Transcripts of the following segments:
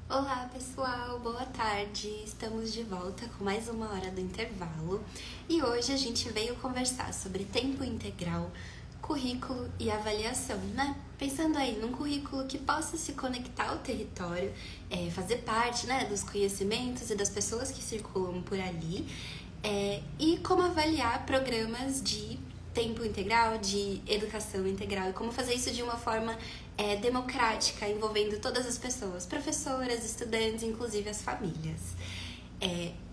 Olá pessoal, boa tarde. Estamos de volta com mais uma hora do intervalo e hoje a gente veio conversar sobre tempo integral, currículo e avaliação, né? Pensando aí num currículo que possa se conectar ao território, fazer parte, né, dos conhecimentos e das pessoas que circulam por ali, e como avaliar programas de tempo integral, de educação integral e como fazer isso de uma forma democrática, envolvendo todas as pessoas, professoras, estudantes, inclusive as famílias.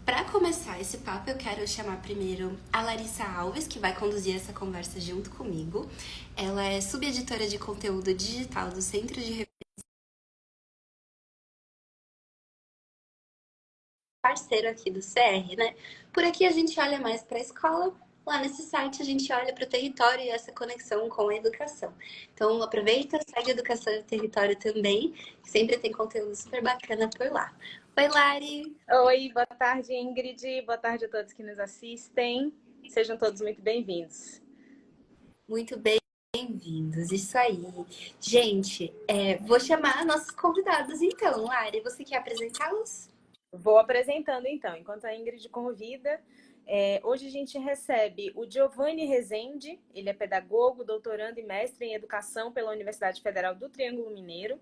Para começar esse papo, eu quero chamar primeiro a Larissa Alves, que vai conduzir essa conversa junto comigo. Ela é subeditora de conteúdo digital do Centro de Parceiro aqui do CR, né? Por aqui a gente olha mais para a escola, lá nesse site a gente olha para o território e essa conexão com a educação. Então aproveita, segue a Educação e Território também, que sempre tem conteúdo super bacana por lá. Oi, Lari! Oi, boa tarde, Ingrid. Boa tarde a todos que nos assistem. Sejam todos muito bem-vindos. Muito bem-vindos, isso aí. Gente, vou chamar nossos convidados então. Lari, você quer apresentá-los? Vou apresentando então, enquanto a Ingrid convida. Hoje a gente recebe o Giovanni Rezende, ele é pedagogo, doutorando e mestre em educação pela Universidade Federal do Triângulo Mineiro.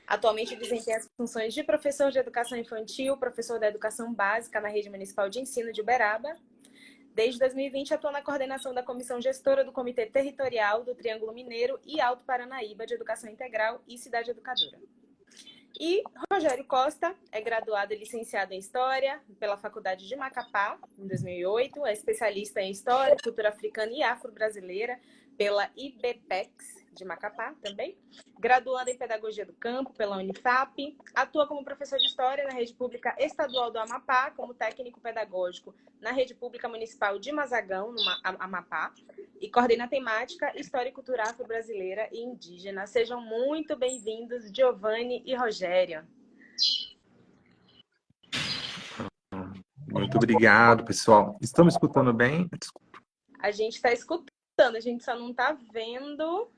Atualmente desempenha as funções de professor de educação infantil, professor da educação básica na Rede Municipal de Ensino de Uberaba. Desde 2020, atua na coordenação da comissão gestora do Comitê Territorial do Triângulo Mineiro e Alto Paranaíba de Educação Integral e Cidade Educadora. E Rogério Costa é graduado e licenciado em História pela Faculdade de Macapá, em 2008. É especialista em História, Cultura Africana e Afro-Brasileira pela IBPEX de Macapá também. Graduado em Pedagogia do Campo pela Unifap. Atua como professor de História na Rede Pública Estadual do Amapá, como técnico pedagógico na Rede Pública Municipal de Mazagão, no Amapá. E coordena a temática História e Cultura Afro-Brasileira e Indígena. Sejam muito bem-vindos, Giovanni e Rogério. Muito obrigado, pessoal. Estão me escutando bem? Desculpa. A gente está escutando, a gente só não está vendo.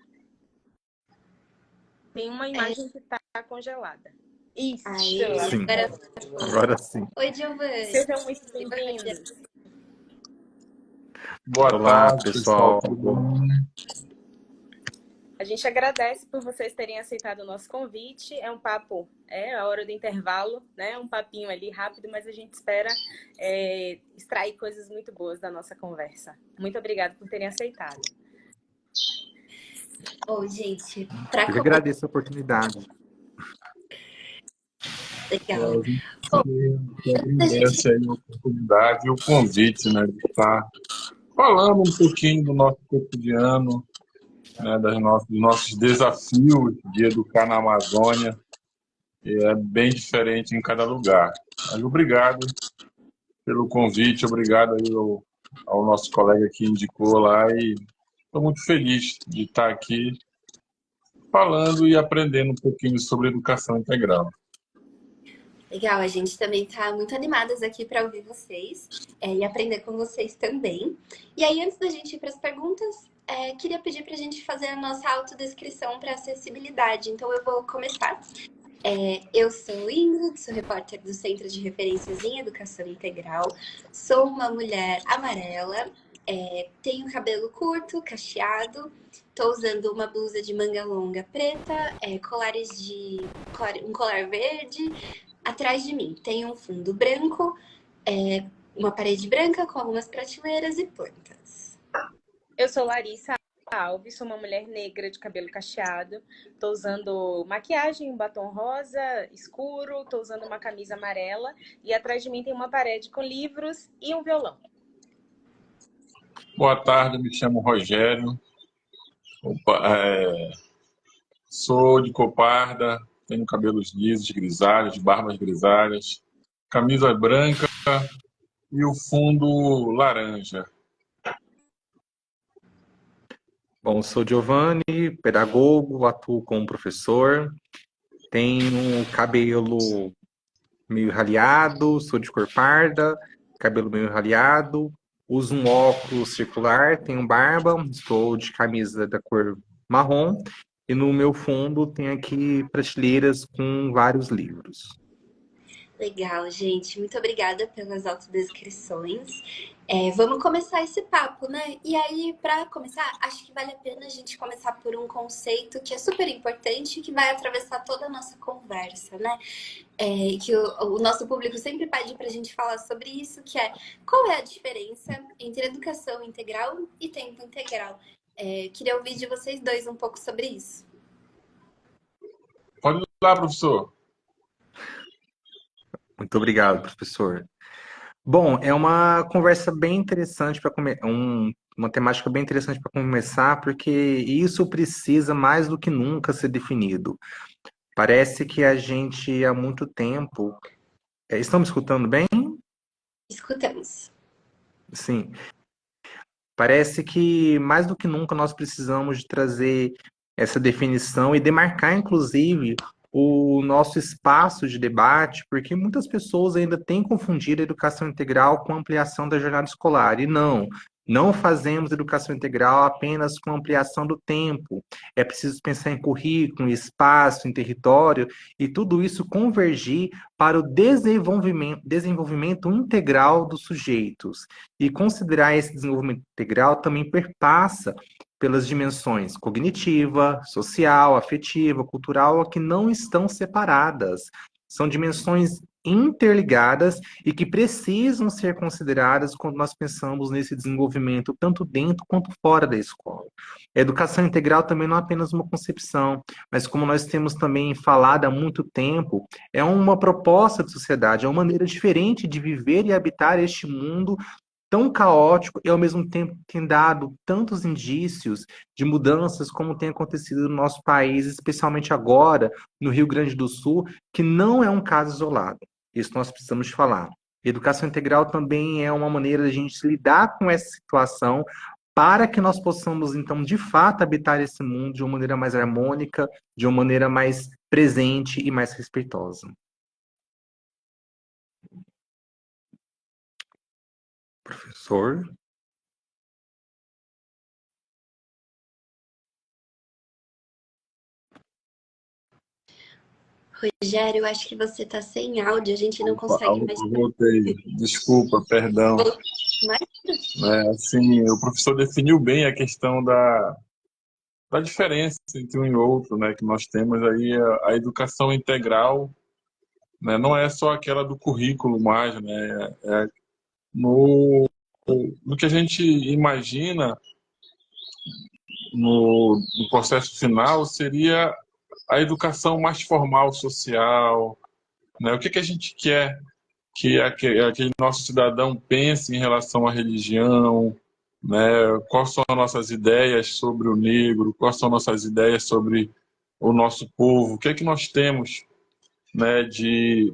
Tem uma imagem que está congelada. Isso! Aí, Sim, agora sim. Oi, Giovanni! Sejam muito bem-vindos. Boa Olá, tarde, pessoal. tudo bom? A gente agradece por vocês terem aceitado o nosso convite. É um papo, a hora do intervalo, né? Um papinho ali rápido, mas a gente espera extrair coisas muito boas da nossa conversa. Muito obrigada por terem aceitado. Bom, gente, Eu que agradeço a oportunidade. Legal. A gente agradece aí a oportunidade e o convite, né, de estar falando um pouquinho do nosso cotidiano, né, dos nossos desafios de educar na Amazônia. E é bem diferente em cada lugar. Mas obrigado pelo convite, obrigado aí ao nosso colega que indicou lá e estou muito feliz de estar aqui falando e aprendendo um pouquinho sobre educação integral. Legal, a gente também está muito animadas aqui para ouvir vocês e aprender com vocês também. E aí, antes da gente ir para as perguntas, queria pedir para a gente fazer a nossa autodescrição para acessibilidade. Então, eu vou começar. Eu sou Ingrid, sou repórter do Centro de Referências em Educação Integral, sou uma mulher amarela, tenho cabelo curto, cacheado, estou usando uma blusa de manga longa preta, um colar verde. Atrás de mim tem um fundo branco, uma parede branca com algumas prateleiras e plantas. Eu sou Larissa Alves, sou uma mulher negra de cabelo cacheado. Estou usando maquiagem, um batom rosa escuro, estou usando uma camisa amarela e atrás de mim tem uma parede com livros e um violão. Boa tarde, me chamo Rogério. Sou de cor parda, tenho cabelos lisos, grisalhos, barbas grisalhas, camisa branca e o fundo laranja. Bom, sou Giovanni, pedagogo, atuo como professor, tenho cabelo meio raleado, sou de cor parda, cabelo meio raleado, uso um óculos circular, tenho barba, estou de camisa da cor marrom e no meu fundo tem aqui prateleiras com vários livros. Legal, gente. Muito obrigada pelas autodescrições. Vamos começar esse papo, né? E aí, para começar, acho que vale a pena a gente começar por um conceito que é super importante e que vai atravessar toda a nossa conversa, né? Que o nosso público sempre pede para a gente falar sobre isso, que é qual é a diferença entre educação integral e tempo integral. Queria ouvir de vocês dois um pouco sobre isso. Pode ir lá, professor. Muito obrigado, professor. Bom, é uma conversa bem interessante para uma temática bem interessante para começar, porque isso precisa mais do que nunca ser definido. Parece que a gente há muito tempo. Estão me escutando bem? Escutamos. Sim. Parece que mais do que nunca nós precisamos de trazer essa definição e demarcar, inclusive, o nosso espaço de debate, porque muitas pessoas ainda têm confundido a educação integral com a ampliação da jornada escolar. E não fazemos educação integral apenas com ampliação do tempo. É preciso pensar em currículo, em espaço, em território, e tudo isso convergir para o desenvolvimento integral dos sujeitos. E considerar esse desenvolvimento integral também perpassa pelas dimensões cognitiva, social, afetiva, cultural, que não estão separadas. São dimensões interligadas e que precisam ser consideradas quando nós pensamos nesse desenvolvimento, tanto dentro quanto fora da escola. A educação integral também não é apenas uma concepção, mas como nós temos também falado há muito tempo, é uma proposta de sociedade, é uma maneira diferente de viver e habitar este mundo tão caótico e ao mesmo tempo tem dado tantos indícios de mudanças como tem acontecido no nosso país, especialmente agora no Rio Grande do Sul, que não é um caso isolado. Isso nós precisamos falar. Educação integral também é uma maneira de a gente lidar com essa situação para que nós possamos, então, de fato, habitar esse mundo de uma maneira mais harmônica, de uma maneira mais presente e mais respeitosa. Professor? Rogério, eu acho que você está sem áudio, a gente não consegue mais. Voltei. Desculpa, perdão. Assim, o professor definiu bem a questão da diferença entre um e outro, né, que nós temos aí a educação integral, né, não é só aquela do currículo mais, né, no que a gente imagina no processo final seria a educação mais formal, social, né, o que a gente quer que aquele nosso cidadão pense em relação à religião, né? Quais são as nossas ideias sobre o negro, quais são nossas ideias sobre o nosso povo, o que é que nós temos, né,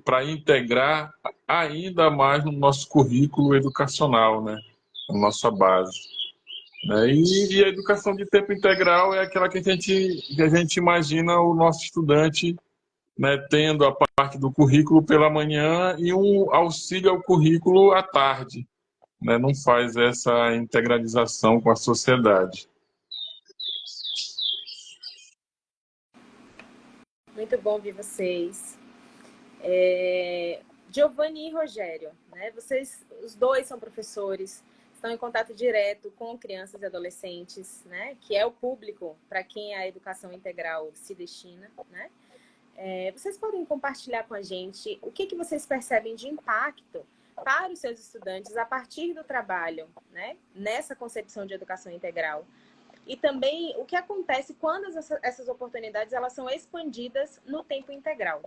para integrar ainda mais no nosso currículo educacional, né, na nossa base. Né? E a educação de tempo integral é aquela que a gente imagina o nosso estudante, né, tendo a parte do currículo pela manhã e um auxílio ao currículo à tarde, né, não faz essa integralização com a sociedade. Muito bom ver vocês. Giovanni e Rogério, né? Vocês, os dois são professores, estão em contato direto com crianças e adolescentes, né? Que é o público para quem a educação integral se destina, né? Vocês podem compartilhar com a gente o que vocês percebem de impacto para os seus estudantes a partir do trabalho, né, nessa concepção de educação integral. E também o que acontece quando essas oportunidades elas são expandidas no tempo integral.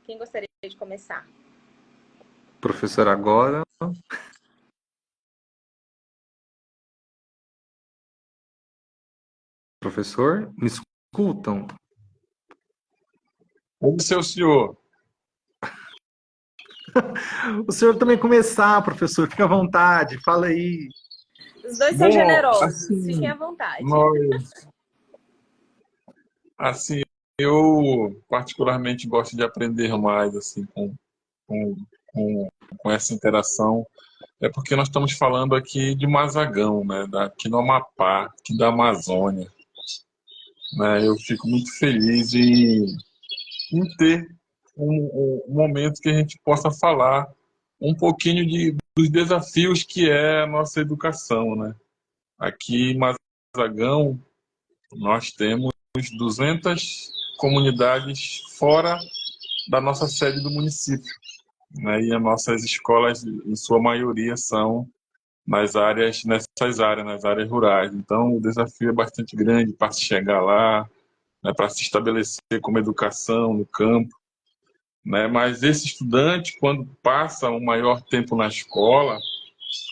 Quem gostaria de começar? Professor, agora. Professor, me escutam? Como seu senhor? O senhor também começar, professor, fica à vontade, fala aí. Os dois são generosos, assim, fiquem à vontade. Assim, eu particularmente gosto de aprender mais assim, com essa interação. É porque nós estamos falando aqui de Mazagão, né? Aqui no Amapá, aqui da Amazônia. né? Eu fico muito feliz em ter um momento que a gente possa falar um pouquinho dos desafios que é a nossa educação, né? Aqui em Mazagão, nós temos 200 comunidades fora da nossa sede do município, né? E as nossas escolas, em sua maioria, são nas áreas rurais. Então, o desafio é bastante grande para se chegar lá, né? Para se estabelecer como educação no campo, né? Mas esse estudante, quando passa um maior tempo na escola,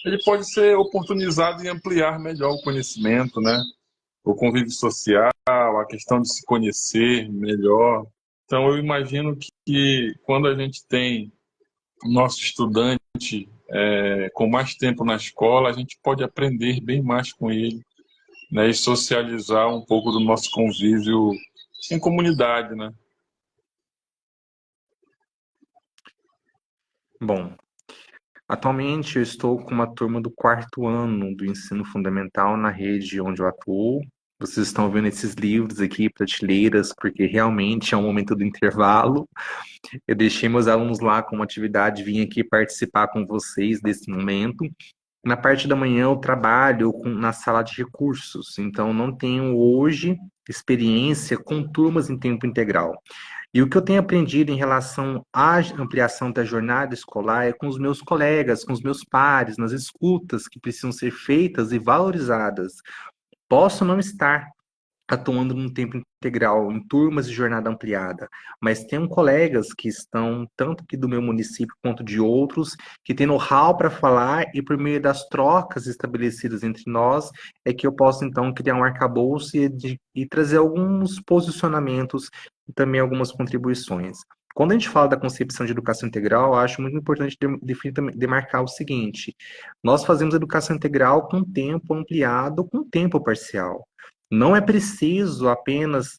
ele pode ser oportunizado em ampliar melhor o conhecimento, né? O convívio social, a questão de se conhecer melhor. Então, eu imagino que quando a gente tem o nosso estudante com mais tempo na escola, a gente pode aprender bem mais com ele, né? E socializar um pouco do nosso convívio em comunidade, né? Bom, atualmente eu estou com uma turma do quarto ano do ensino fundamental na rede onde eu atuo. Vocês estão vendo esses livros aqui, prateleiras, porque realmente é um momento do intervalo. Eu deixei meus alunos lá com uma atividade, vim aqui participar com vocês desse momento. Na parte da manhã eu trabalho na sala de recursos, então não tenho hoje experiência com turmas em tempo integral. E o que eu tenho aprendido em relação à ampliação da jornada escolar é com os meus colegas, com os meus pares, nas escutas que precisam ser feitas e valorizadas. Posso não estar atuando num tempo integral, em turmas de jornada ampliada, mas tenho colegas que estão, tanto aqui do meu município quanto de outros, que têm know-how para falar e por meio das trocas estabelecidas entre nós, é que eu posso então criar um arcabouço e trazer alguns posicionamentos e também algumas contribuições. Quando a gente fala da concepção de educação integral, eu acho muito importante demarcar o seguinte: nós fazemos educação integral com tempo ampliado, com tempo parcial. Não é preciso apenas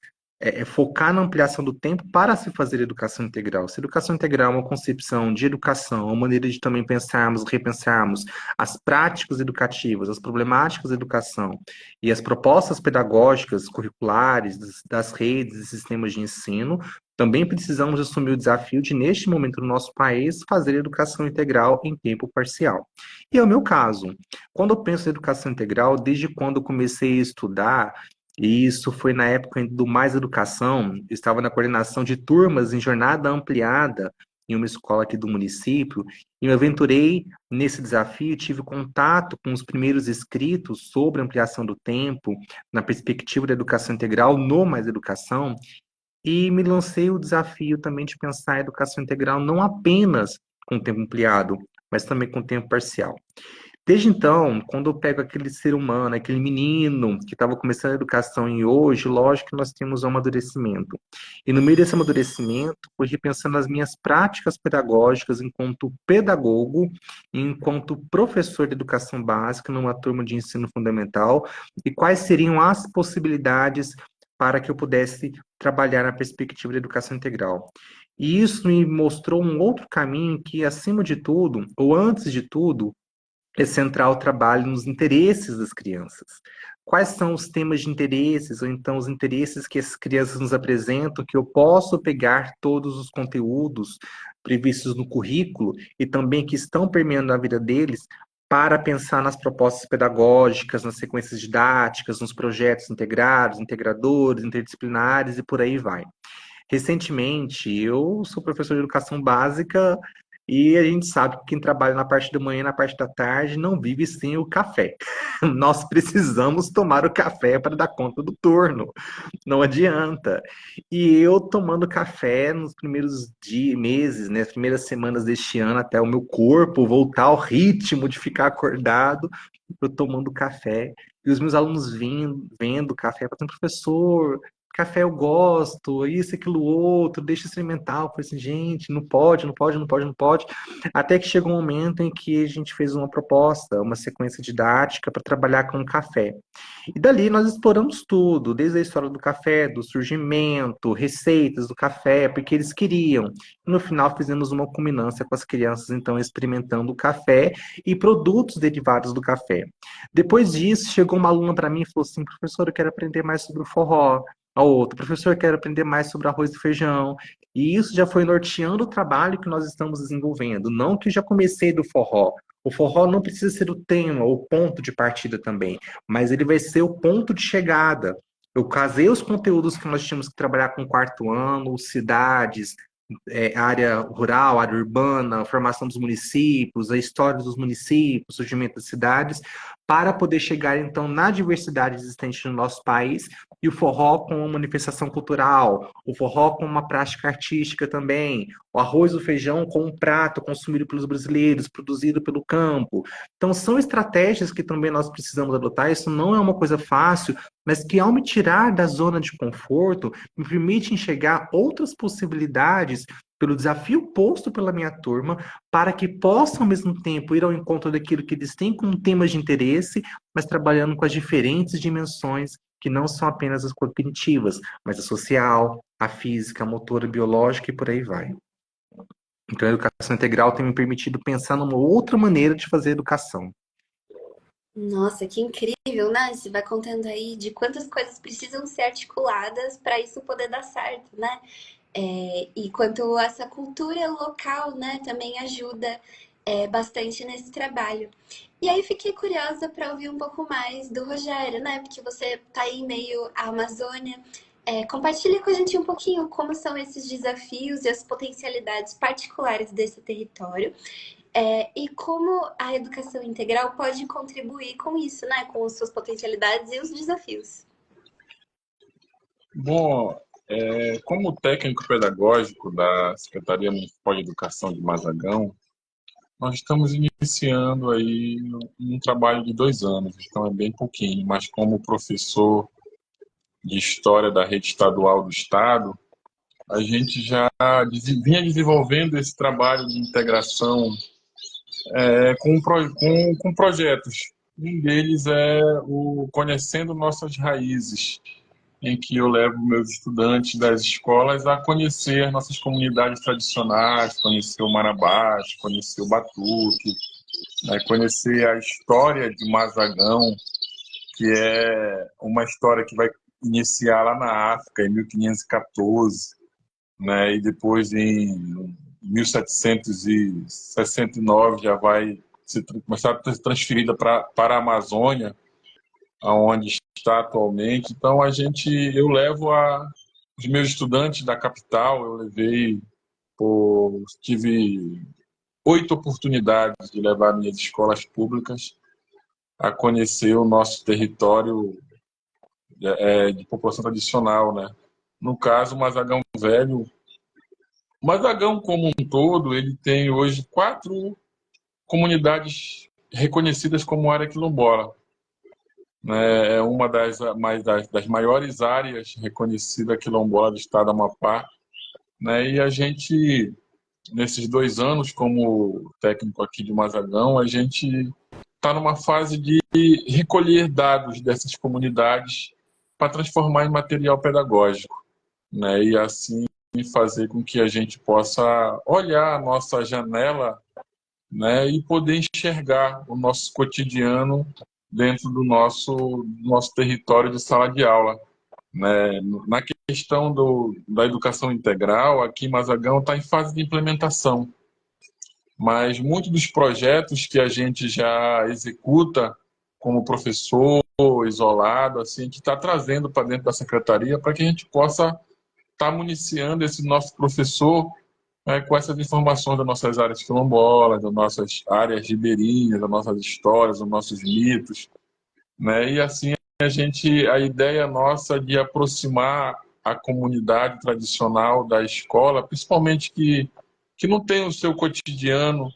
focar na ampliação do tempo para se fazer educação integral. Se educação integral é uma concepção de educação, uma maneira de também pensarmos, repensarmos as práticas educativas, as problemáticas da educação e as propostas pedagógicas, curriculares das redes e sistemas de ensino, também precisamos assumir o desafio de, neste momento no nosso país, fazer educação integral em tempo parcial. E é o meu caso. Quando eu penso em educação integral, desde quando eu comecei a estudar, e isso foi na época do Mais Educação, eu estava na coordenação de turmas em jornada ampliada em uma escola aqui do município, e me aventurei nesse desafio, tive contato com os primeiros escritos sobre ampliação do tempo, na perspectiva da educação integral no Mais Educação, e me lancei o desafio também de pensar a educação integral não apenas com tempo ampliado, mas também com tempo parcial. Desde então, quando eu pego aquele ser humano, aquele menino que estava começando a educação e hoje, lógico que nós temos um amadurecimento. E no meio desse amadurecimento, fui repensando as minhas práticas pedagógicas enquanto pedagogo, enquanto professor de educação básica numa turma de ensino fundamental e quais seriam as possibilidades para que eu pudesse trabalhar na perspectiva da educação integral. E isso me mostrou um outro caminho que, acima de tudo, ou antes de tudo, é central o trabalho nos interesses das crianças. Quais são os temas de interesses, ou então os interesses que as crianças nos apresentam, que eu posso pegar todos os conteúdos previstos no currículo e também que estão permeando a vida deles para pensar nas propostas pedagógicas, nas sequências didáticas, nos projetos integrados, integradores, interdisciplinares e por aí vai. Recentemente, eu sou professor de educação básica e a gente sabe que quem trabalha na parte da manhã e na parte da tarde não vive sem o café. Nós precisamos tomar o café para dar conta do turno, não adianta. E eu tomando café nos primeiros dias, meses, né, as primeiras semanas deste ano, até o meu corpo voltar ao ritmo de ficar acordado, eu tomando café. E os meus alunos vendo o café, falando, professor, café eu gosto, isso, aquilo, outro, deixa experimentar. Eu falei assim, gente, não pode, não pode, não pode, não pode. Até que chegou um momento em que a gente fez uma proposta, uma sequência didática para trabalhar com o café. E dali nós exploramos tudo, desde a história do café, do surgimento, receitas do café, porque eles queriam. No final fizemos uma culminância com as crianças, então, experimentando o café e produtos derivados do café. Depois disso, chegou uma aluna para mim e falou assim, professor, eu quero aprender mais sobre o forró. a outra, professor, quero aprender mais sobre arroz e feijão. E isso já foi norteando o trabalho que nós estamos desenvolvendo. Não que eu já comecei do forró. O forró não precisa ser o tema, o ponto de partida também, mas ele vai ser o ponto de chegada. Eu casei os conteúdos que nós tínhamos que trabalhar com o quarto ano, cidades, área rural, área urbana, formação dos municípios, a história dos municípios, surgimento das cidades, para poder chegar, então, na diversidade existente no nosso país, e o forró com uma manifestação cultural, o forró com uma prática artística também, o arroz e o feijão com um prato consumido pelos brasileiros, produzido pelo campo. Então, são estratégias que também nós precisamos adotar, isso não é uma coisa fácil, mas que ao me tirar da zona de conforto, me permite enxergar outras possibilidades pelo desafio posto pela minha turma, para que possam, ao mesmo tempo, ir ao encontro daquilo que eles têm como temas de interesse, mas trabalhando com as diferentes dimensões, que não são apenas as cognitivas, mas a social, a física, a motora, a biológica e por aí vai. Então, a educação integral tem me permitido pensar numa outra maneira de fazer educação. Nossa, que incrível, né? Você vai contando aí de quantas coisas precisam ser articuladas para isso poder dar certo, né? E quanto essa cultura local, né, também ajuda bastante nesse trabalho. E aí fiquei curiosa para ouvir um pouco mais do Rogério, né? Porque você tá aí em meio à Amazônia. Compartilha com a gente um pouquinho como são esses desafios e as potencialidades particulares desse território. E como a educação integral pode contribuir com isso, né? Com as suas potencialidades e os desafios. Bom, como técnico pedagógico da Secretaria Municipal de Educação de Mazagão, nós estamos iniciando aí um trabalho de 2 anos, então é bem pouquinho, mas como professor de História da Rede Estadual do Estado, a gente já vinha desenvolvendo esse trabalho de integração com projetos. Um deles é o Conhecendo Nossas Raízes, em que eu levo meus estudantes das escolas a conhecer as nossas comunidades tradicionais, conhecer o Marabás, conhecer o Batuque, né, conhecer a história de Mazagão, que é uma história que vai iniciar lá na África, em 1514, né, e depois em 1769 já vai começar a ser transferida para a Amazônia, aonde está atualmente. Então eu levo os meus estudantes da capital, tive 8 oportunidades de levar minhas escolas públicas a conhecer o nosso território de população tradicional, né? No caso, o Mazagão Velho. O Mazagão, como um todo, ele tem hoje 4 comunidades reconhecidas como área quilombola. Né? É uma das maiores áreas reconhecidas quilombola do estado do Amapá. Né? E a gente, nesses 2 anos, como técnico aqui de Mazagão, a gente está numa fase de recolher dados dessas comunidades para transformar em material pedagógico, né? E assim fazer com que a gente possa olhar a nossa janela, né? E poder enxergar o nosso cotidiano dentro do nosso território de sala de aula. Né? Na questão da educação integral, aqui em Mazagão está em fase de implementação, mas muitos dos projetos que a gente já executa como professor isolado, assim, que está trazendo para dentro da secretaria para que a gente possa estar municiando esse nosso professor, né, com essas informações das nossas áreas quilombolas, das nossas áreas ribeirinhas, das nossas histórias, dos nossos mitos, né? E assim a ideia nossa de aproximar a comunidade tradicional da escola, principalmente que não tem o seu cotidiano,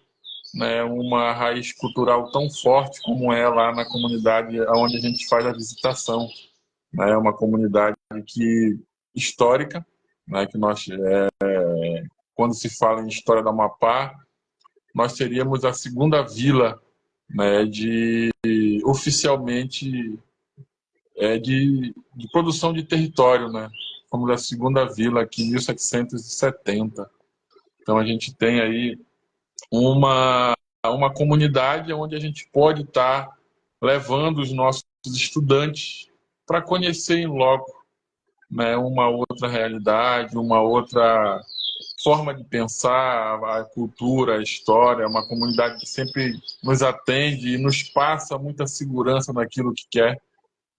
né, uma raiz cultural tão forte como é lá na comunidade onde a gente faz a visitação, né? É uma comunidade histórica, né, que quando se fala em história do Amapá, nós seríamos a segunda vila, né, oficialmente de produção de território, né? Fomos a segunda vila aqui em 1770. Então a gente tem aí uma comunidade onde a gente pode estar levando os nossos estudantes para conhecer em loco, né, uma outra realidade, uma outra forma de pensar a cultura, a história, uma comunidade que sempre nos atende e nos passa muita segurança naquilo que quer,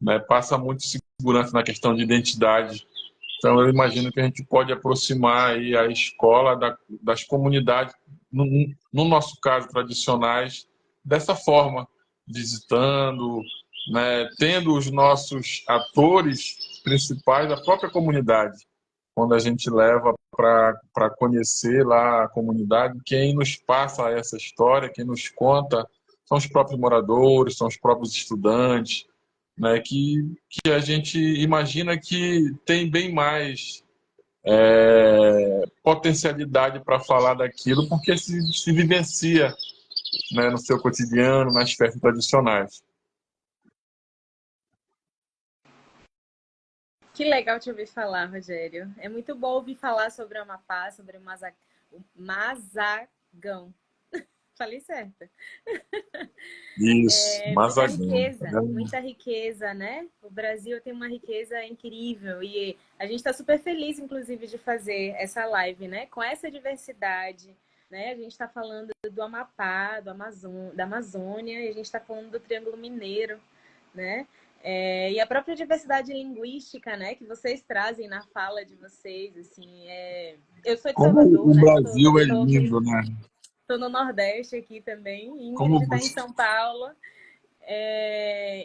né, passa muito segurança na questão de identidade. Então, eu imagino que a gente pode aproximar aí a escola das comunidades, no nosso caso, tradicionais, dessa forma, visitando, né, tendo os nossos atores principais da própria comunidade. Quando a gente leva para conhecer lá a comunidade, quem nos passa essa história, quem nos conta, são os próprios moradores, são os próprios estudantes, né, que a gente imagina que tem bem mais potencialidade para falar daquilo, porque se vivencia, né, no seu cotidiano, nas festas tradicionais. Que legal te ouvir falar, Rogério. É muito bom ouvir falar sobre o Amapá, sobre o Mazagão. Falei certo. Isso, Mazagão. Muita riqueza, né? O Brasil tem uma riqueza incrível e a gente está super feliz, inclusive, de fazer essa live, né? Com essa diversidade, né? A gente está falando do Amapá, da Amazônia, e a gente está falando do Triângulo Mineiro, né? E a própria diversidade linguística, né? Que vocês trazem na fala de vocês, assim, eu sou de Como Salvador, o né? Brasil é lindo, né? Estou no Nordeste aqui também. Como Ingrid está em você... São Paulo.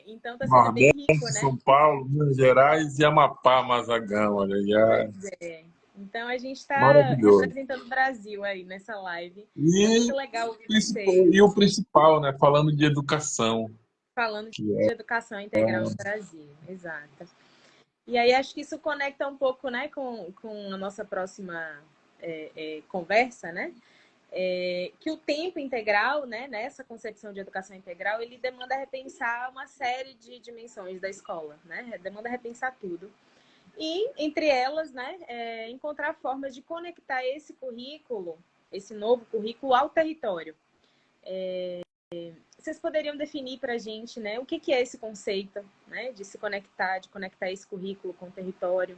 Então está sendo bem Nordeste, rico, né? São Paulo, Minas Gerais e Amapá, Mazagão, olha aí. Pois é. Então a gente está Maravilhoso. representando o Brasil aí nessa live. É E, muito legal ouvir vocês e o principal, né? Falando de educação. falando de educação integral no Brasil. Exato. E aí acho que isso conecta um pouco, né, com a nossa próxima conversa, né? Que o tempo integral, né, nessa concepção de educação integral, ele demanda repensar uma série de dimensões da escola, né? Demanda repensar tudo. E, entre elas, né, encontrar formas de conectar esse currículo, esse novo currículo, ao território. Vocês poderiam definir para a gente, né, o que é esse conceito, né, de se conectar, de conectar esse currículo com o território?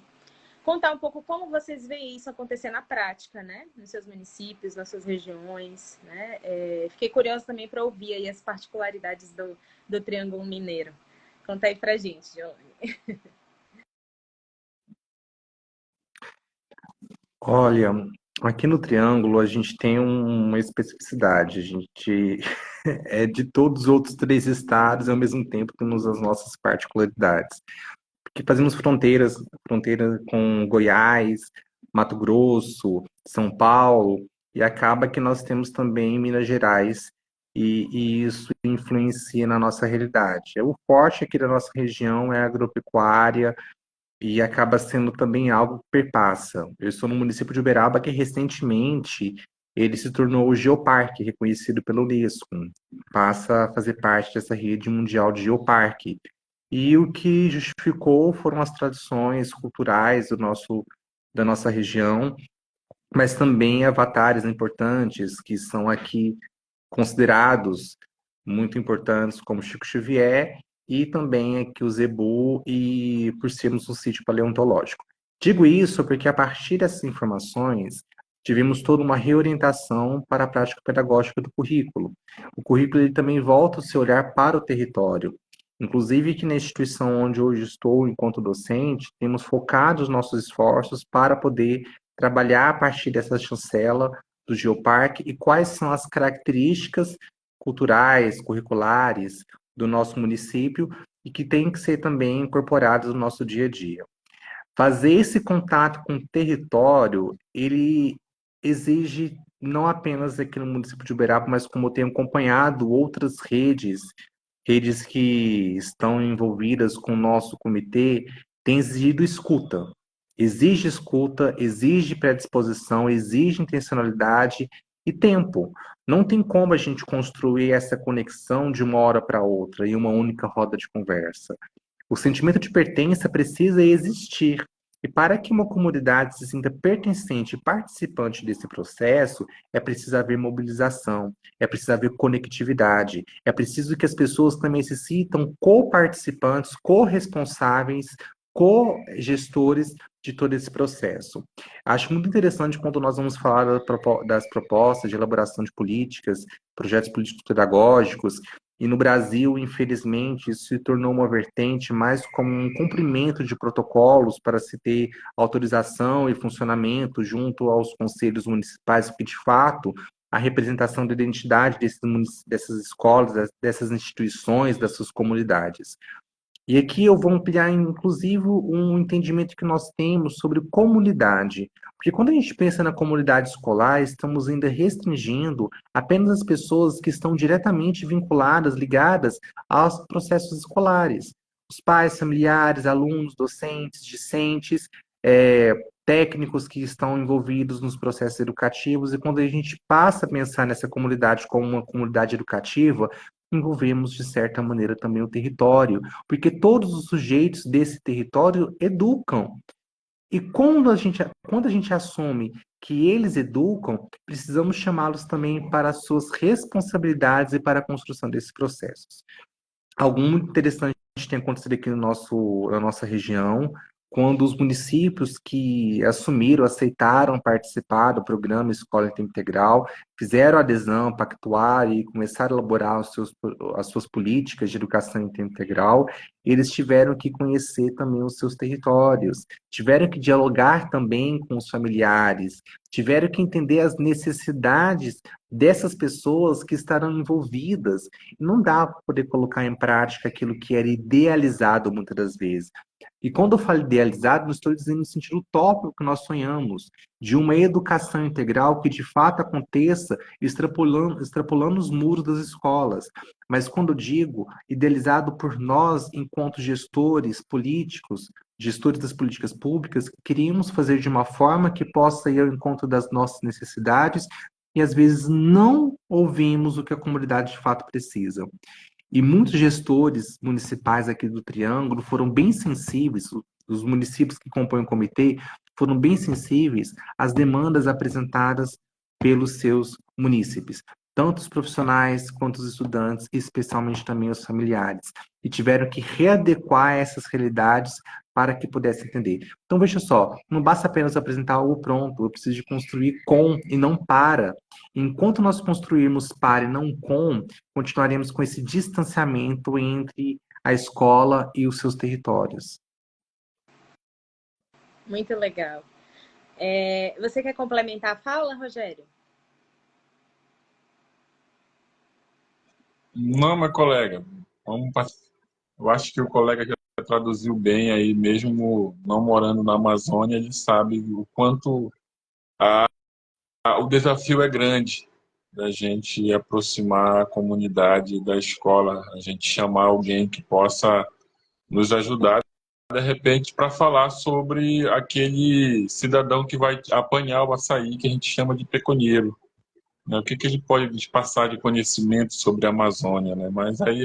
Contar um pouco como vocês veem isso acontecer na prática, né? Nos seus municípios, nas suas regiões, né? Fiquei curiosa também para ouvir aí as particularidades do Triângulo Mineiro. Conta aí pra gente, Giovanni. Olha, aqui no Triângulo a gente tem uma especificidade. A gente é de todos os outros 3 estados e ao mesmo tempo temos as nossas particularidades. Porque fazemos fronteira com Goiás, Mato Grosso, São Paulo, e acaba que nós temos também Minas Gerais, e isso influencia na nossa realidade. O forte aqui da nossa região é a agropecuária, e acaba sendo também algo que perpassa. Eu estou no município de Uberaba, que recentemente ele se tornou o Geoparque, reconhecido pela Unesco. Passa a fazer parte dessa rede mundial de geoparque. E o que justificou foram as tradições culturais da nossa região, mas também avatares importantes que são aqui considerados muito importantes, como Chico Xavier e também aqui o Zebu, e por sermos um sítio paleontológico. Digo isso porque a partir dessas informações tivemos toda uma reorientação para a prática pedagógica do currículo. O currículo ele também volta o seu olhar para o território. Inclusive que na instituição onde hoje estou, enquanto docente, temos focado os nossos esforços para poder trabalhar a partir dessa chancela do Geoparque e quais são as características culturais, curriculares do nosso município e que têm que ser também incorporadas no nosso dia a dia. Fazer esse contato com o território, ele exige não apenas aqui no município de Uberaba, mas como eu tenho acompanhado outras redes que estão envolvidas com o nosso comitê, tem exigido escuta. Exige escuta, exige predisposição, exige intencionalidade e tempo. Não tem como a gente construir essa conexão de uma hora para outra em uma única roda de conversa. O sentimento de pertença precisa existir. E para que uma comunidade se sinta pertencente e participante desse processo, é preciso haver mobilização, é preciso haver conectividade, é preciso que as pessoas também se sintam co-participantes, corresponsáveis co-gestores de todo esse processo. Acho muito interessante quando nós vamos falar das propostas de elaboração de políticas, projetos políticos pedagógicos, e no Brasil, infelizmente, isso se tornou uma vertente mais como um cumprimento de protocolos para se ter autorização e funcionamento junto aos conselhos municipais, porque, de fato, a representação da identidade dessas escolas, dessas instituições, das suas comunidades. E aqui eu vou ampliar, inclusive, um entendimento que nós temos sobre comunidade. Porque quando a gente pensa na comunidade escolar, estamos ainda restringindo apenas as pessoas que estão diretamente vinculadas, ligadas aos processos escolares. Os pais, familiares, alunos, docentes, discentes, técnicos que estão envolvidos nos processos educativos. E quando a gente passa a pensar nessa comunidade como uma comunidade educativa, envolvemos, de certa maneira, também o território, porque todos os sujeitos desse território educam. E quando a gente assume que eles educam, precisamos chamá-los também para as suas responsabilidades e para a construção desses processos. Algo muito interessante tem acontecido aqui na nossa região, quando os municípios que assumiram, aceitaram participar do programa Escola em Tempo Integral, fizeram adesão, pactuar e começaram a elaborar as suas políticas de educação em tempo integral, eles tiveram que conhecer também os seus territórios, tiveram que dialogar também com os familiares, tiveram que entender as necessidades dessas pessoas que estarão envolvidas. Não dá para poder colocar em prática aquilo que era idealizado muitas das vezes. E quando eu falo idealizado, não estou dizendo no sentido utópico que nós sonhamos, de uma educação integral que de fato aconteça extrapolando os muros das escolas. Mas quando eu digo idealizado por nós, enquanto gestores políticos, gestores das políticas públicas, queríamos fazer de uma forma que possa ir ao encontro das nossas necessidades e às vezes não ouvimos o que a comunidade de fato precisa. E muitos gestores municipais aqui do Triângulo foram bem sensíveis, os municípios que compõem o comitê foram bem sensíveis às demandas apresentadas pelos seus munícipes, tanto os profissionais quanto os estudantes, e especialmente também os familiares, e tiveram que readequar essas realidades para que pudessem entender. Então, veja só, não basta apenas apresentar algo pronto, eu preciso de construir com e não para. Enquanto nós construirmos para e não com, continuaremos com esse distanciamento entre a escola e os seus territórios. Muito legal. Você quer complementar a fala, Rogério? Não, meu colega, eu acho que o colega já traduziu bem aí, mesmo não morando na Amazônia, ele sabe o quanto o desafio é grande da gente aproximar a comunidade da escola, a gente chamar alguém que possa nos ajudar, de repente, para falar sobre aquele cidadão que vai apanhar o açaí, que a gente chama de pecunieiro. Né? O que ele pode nos passar de conhecimento sobre a Amazônia, né? Mas aí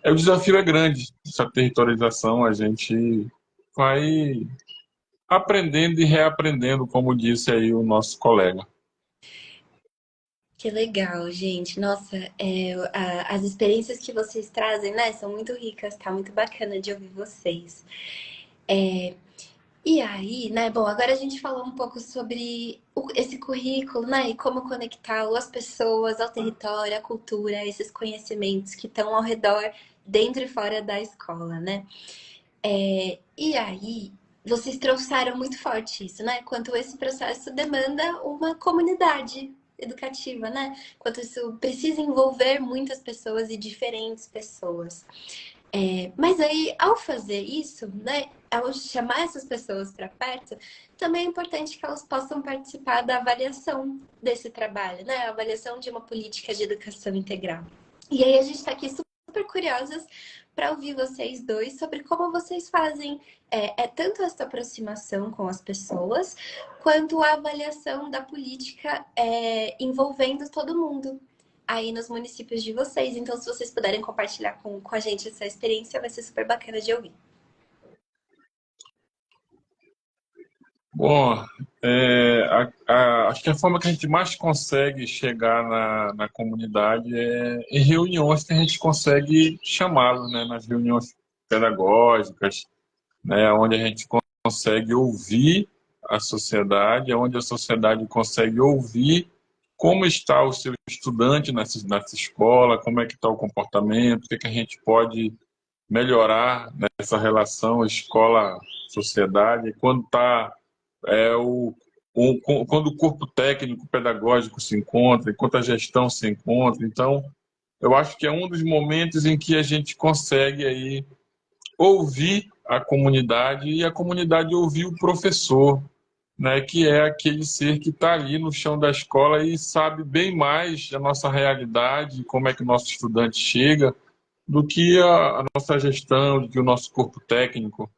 o desafio é grande, essa territorialização, a gente vai aprendendo e reaprendendo, como disse aí o nosso colega. Que legal, gente. Nossa, as experiências que vocês trazem, né, são muito ricas, tá muito bacana de ouvir vocês. E aí, né, bom, agora a gente falou um pouco sobre esse currículo, né, e como conectá-lo às pessoas, ao território, à cultura, esses conhecimentos que estão ao redor, dentro e fora da escola, né? E aí, vocês trouxeram muito forte isso, né? Quanto esse processo demanda uma comunidade educativa, né? Quanto isso precisa envolver muitas pessoas e diferentes pessoas. Mas aí, ao fazer isso, né, ao chamar essas pessoas para perto, também é importante que elas possam participar da avaliação desse trabalho, né? A avaliação de uma política de educação integral. E aí a gente está aqui super curiosas para ouvir vocês dois sobre como vocês fazem tanto essa aproximação com as pessoas, quanto a avaliação da política envolvendo todo mundo aí nos municípios de vocês. Então, se vocês puderem compartilhar com a gente essa experiência, vai ser super bacana de ouvir. Bom, acho que a forma que a gente mais consegue chegar na comunidade é em reuniões que a gente consegue chamá-los, né? Nas reuniões pedagógicas, né, onde a gente consegue ouvir a sociedade, onde a sociedade consegue ouvir como está o seu estudante nessa escola, como é que está o comportamento, o que, é que a gente pode melhorar nessa relação escola-sociedade, quando está quando o corpo técnico pedagógico se encontra, enquanto a gestão se encontra. Então, eu acho que é um dos momentos em que a gente consegue aí ouvir a comunidade e a comunidade ouvir o professor, né, que é aquele ser que está ali no chão da escola e sabe bem mais da nossa realidade, como é que o nosso estudante chega, do que a nossa gestão, do que o nosso corpo técnico,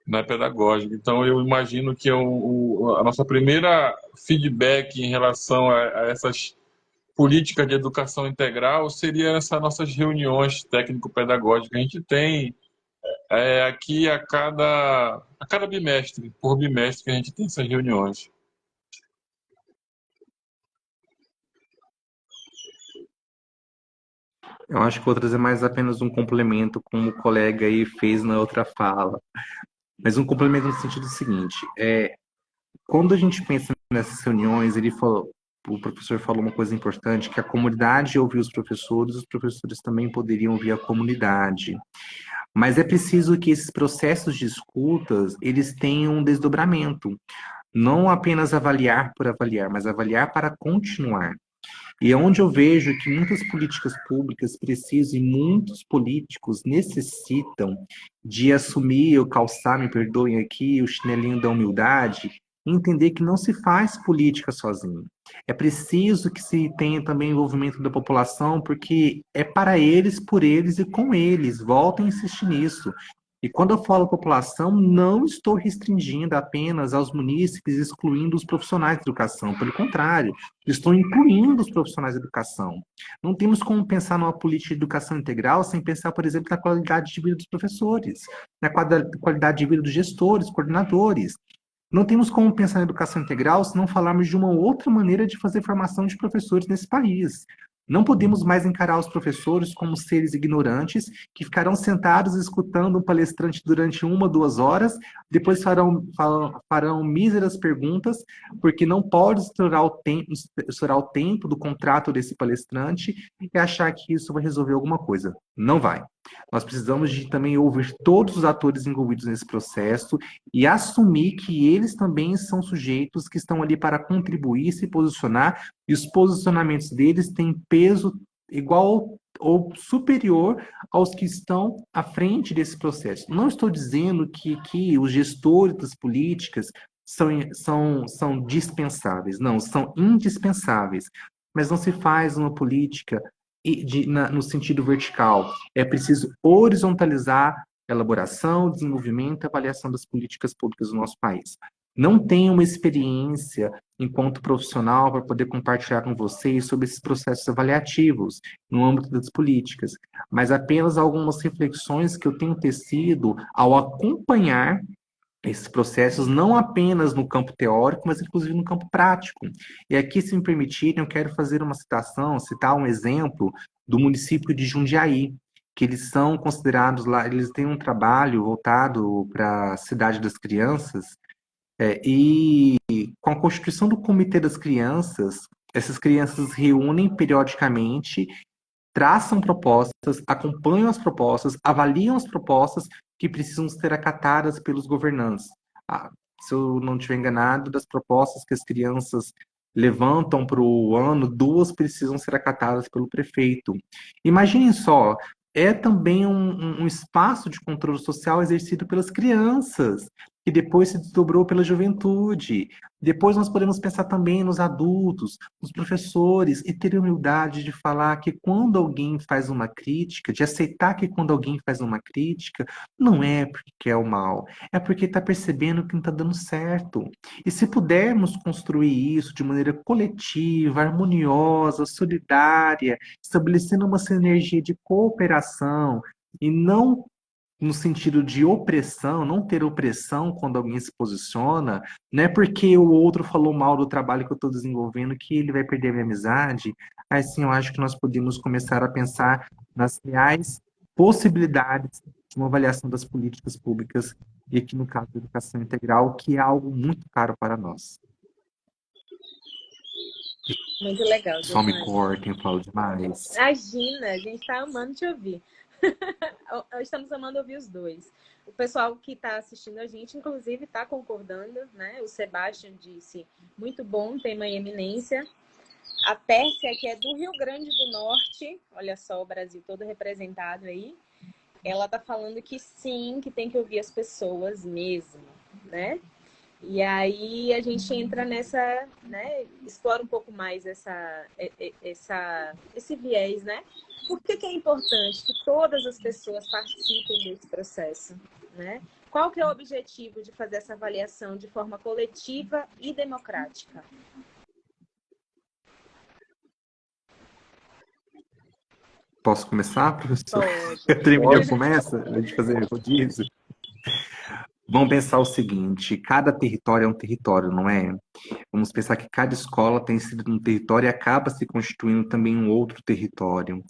né, pedagógico. Então, eu imagino que a nossa primeira feedback em relação a essas políticas de educação integral seria essas nossas reuniões técnico-pedagógicas. A gente tem aqui a cada bimestre, por bimestre, que a gente tem essas reuniões. Eu acho que vou trazer mais apenas um complemento, como o colega aí fez na outra fala. Mas um complemento no sentido seguinte, quando a gente pensa nessas reuniões, o professor falou uma coisa importante, que a comunidade ouvia os professores também poderiam ouvir a comunidade. Mas é preciso que esses processos de escutas, eles tenham um desdobramento. Não apenas avaliar por avaliar, mas avaliar para continuar. E é onde eu vejo que muitas políticas públicas precisam e muitos políticos necessitam de assumir, ou calçar, me perdoem aqui, o chinelinho da humildade, e entender que não se faz política sozinho. É preciso que se tenha também envolvimento da população, porque é para eles, por eles e com eles. Volto a insistir nisso. E quando eu falo população, não estou restringindo apenas aos munícipes, excluindo os profissionais de educação. Pelo contrário, estou incluindo os profissionais de educação. Não temos como pensar numa política de educação integral sem pensar, por exemplo, na qualidade de vida dos professores, na qualidade de vida dos gestores, coordenadores. Não temos como pensar em educação integral se não falarmos de uma outra maneira de fazer formação de professores nesse país. Não podemos mais encarar os professores como seres ignorantes que ficarão sentados escutando um palestrante durante 1, 2 horas, depois farão míseras perguntas, porque não pode estourar o tempo do contrato desse palestrante e achar que isso vai resolver alguma coisa. Não vai. Nós precisamos de também ouvir todos os atores envolvidos nesse processo e assumir que eles também são sujeitos que estão ali para contribuir, se posicionar, e os posicionamentos deles têm peso igual ou superior aos que estão à frente desse processo. Não estou dizendo que os gestores das políticas são dispensáveis, não, são indispensáveis, mas não se faz uma política no sentido vertical. É preciso horizontalizar a elaboração, desenvolvimento e avaliação das políticas públicas do nosso país. Não tenho uma experiência enquanto profissional para poder compartilhar com vocês sobre esses processos avaliativos no âmbito das políticas, mas apenas algumas reflexões que eu tenho tecido ao acompanhar esses processos, não apenas no campo teórico, mas inclusive no campo prático. E aqui, se me permitirem, eu quero fazer uma citação, citar um exemplo do município de Jundiaí, que eles são considerados lá, eles têm um trabalho voltado para a cidade das crianças, e com a constituição do Comitê das Crianças, essas crianças reúnem periodicamente, traçam propostas, acompanham as propostas, avaliam as propostas que precisam ser acatadas pelos governantes. Se eu não estiver enganado, das propostas que as crianças levantam para o ano, 2 precisam ser acatadas pelo prefeito. Imaginem só, é também um espaço de controle social exercido pelas crianças, que depois se desdobrou pela juventude. Depois nós podemos pensar também nos adultos, nos professores, e ter humildade de falar que quando alguém faz uma crítica, de aceitar que quando alguém faz uma crítica, não é porque quer o mal, é porque está percebendo que não está dando certo. E se pudermos construir isso de maneira coletiva, harmoniosa, solidária, estabelecendo uma sinergia de cooperação, e não no sentido de opressão, não ter opressão quando alguém se posiciona, não é porque o outro falou mal do trabalho que eu estou desenvolvendo que ele vai perder a minha amizade. Assim, eu acho que nós podemos começar a pensar nas reais possibilidades de uma avaliação das políticas públicas e aqui no caso da educação integral, que é algo muito caro para nós. Muito legal, Só me Giovanni. cortem, eu falo demais. Imagina, a gente está amando te ouvir. Estamos amando ouvir os dois. O pessoal que está assistindo a gente, inclusive, está concordando, né? O Sebastião disse, muito bom, tema e eminência. A Tércia, que é do Rio Grande do Norte, olha só o Brasil todo representado aí, ela está falando que sim, que tem que ouvir as pessoas mesmo, né? E aí a gente entra nessa, né? Explora um pouco mais esse viés, né? Por que é importante que todas as pessoas participem desse processo, né? Qual que é o objetivo de fazer essa avaliação de forma coletiva e democrática? Posso começar, professor? Pode. Eu terminei, eu começo? A gente fazer rodízio? Vamos pensar o seguinte, cada território é um território, não é? Vamos pensar que cada escola tem sido um território e acaba se constituindo também um outro território.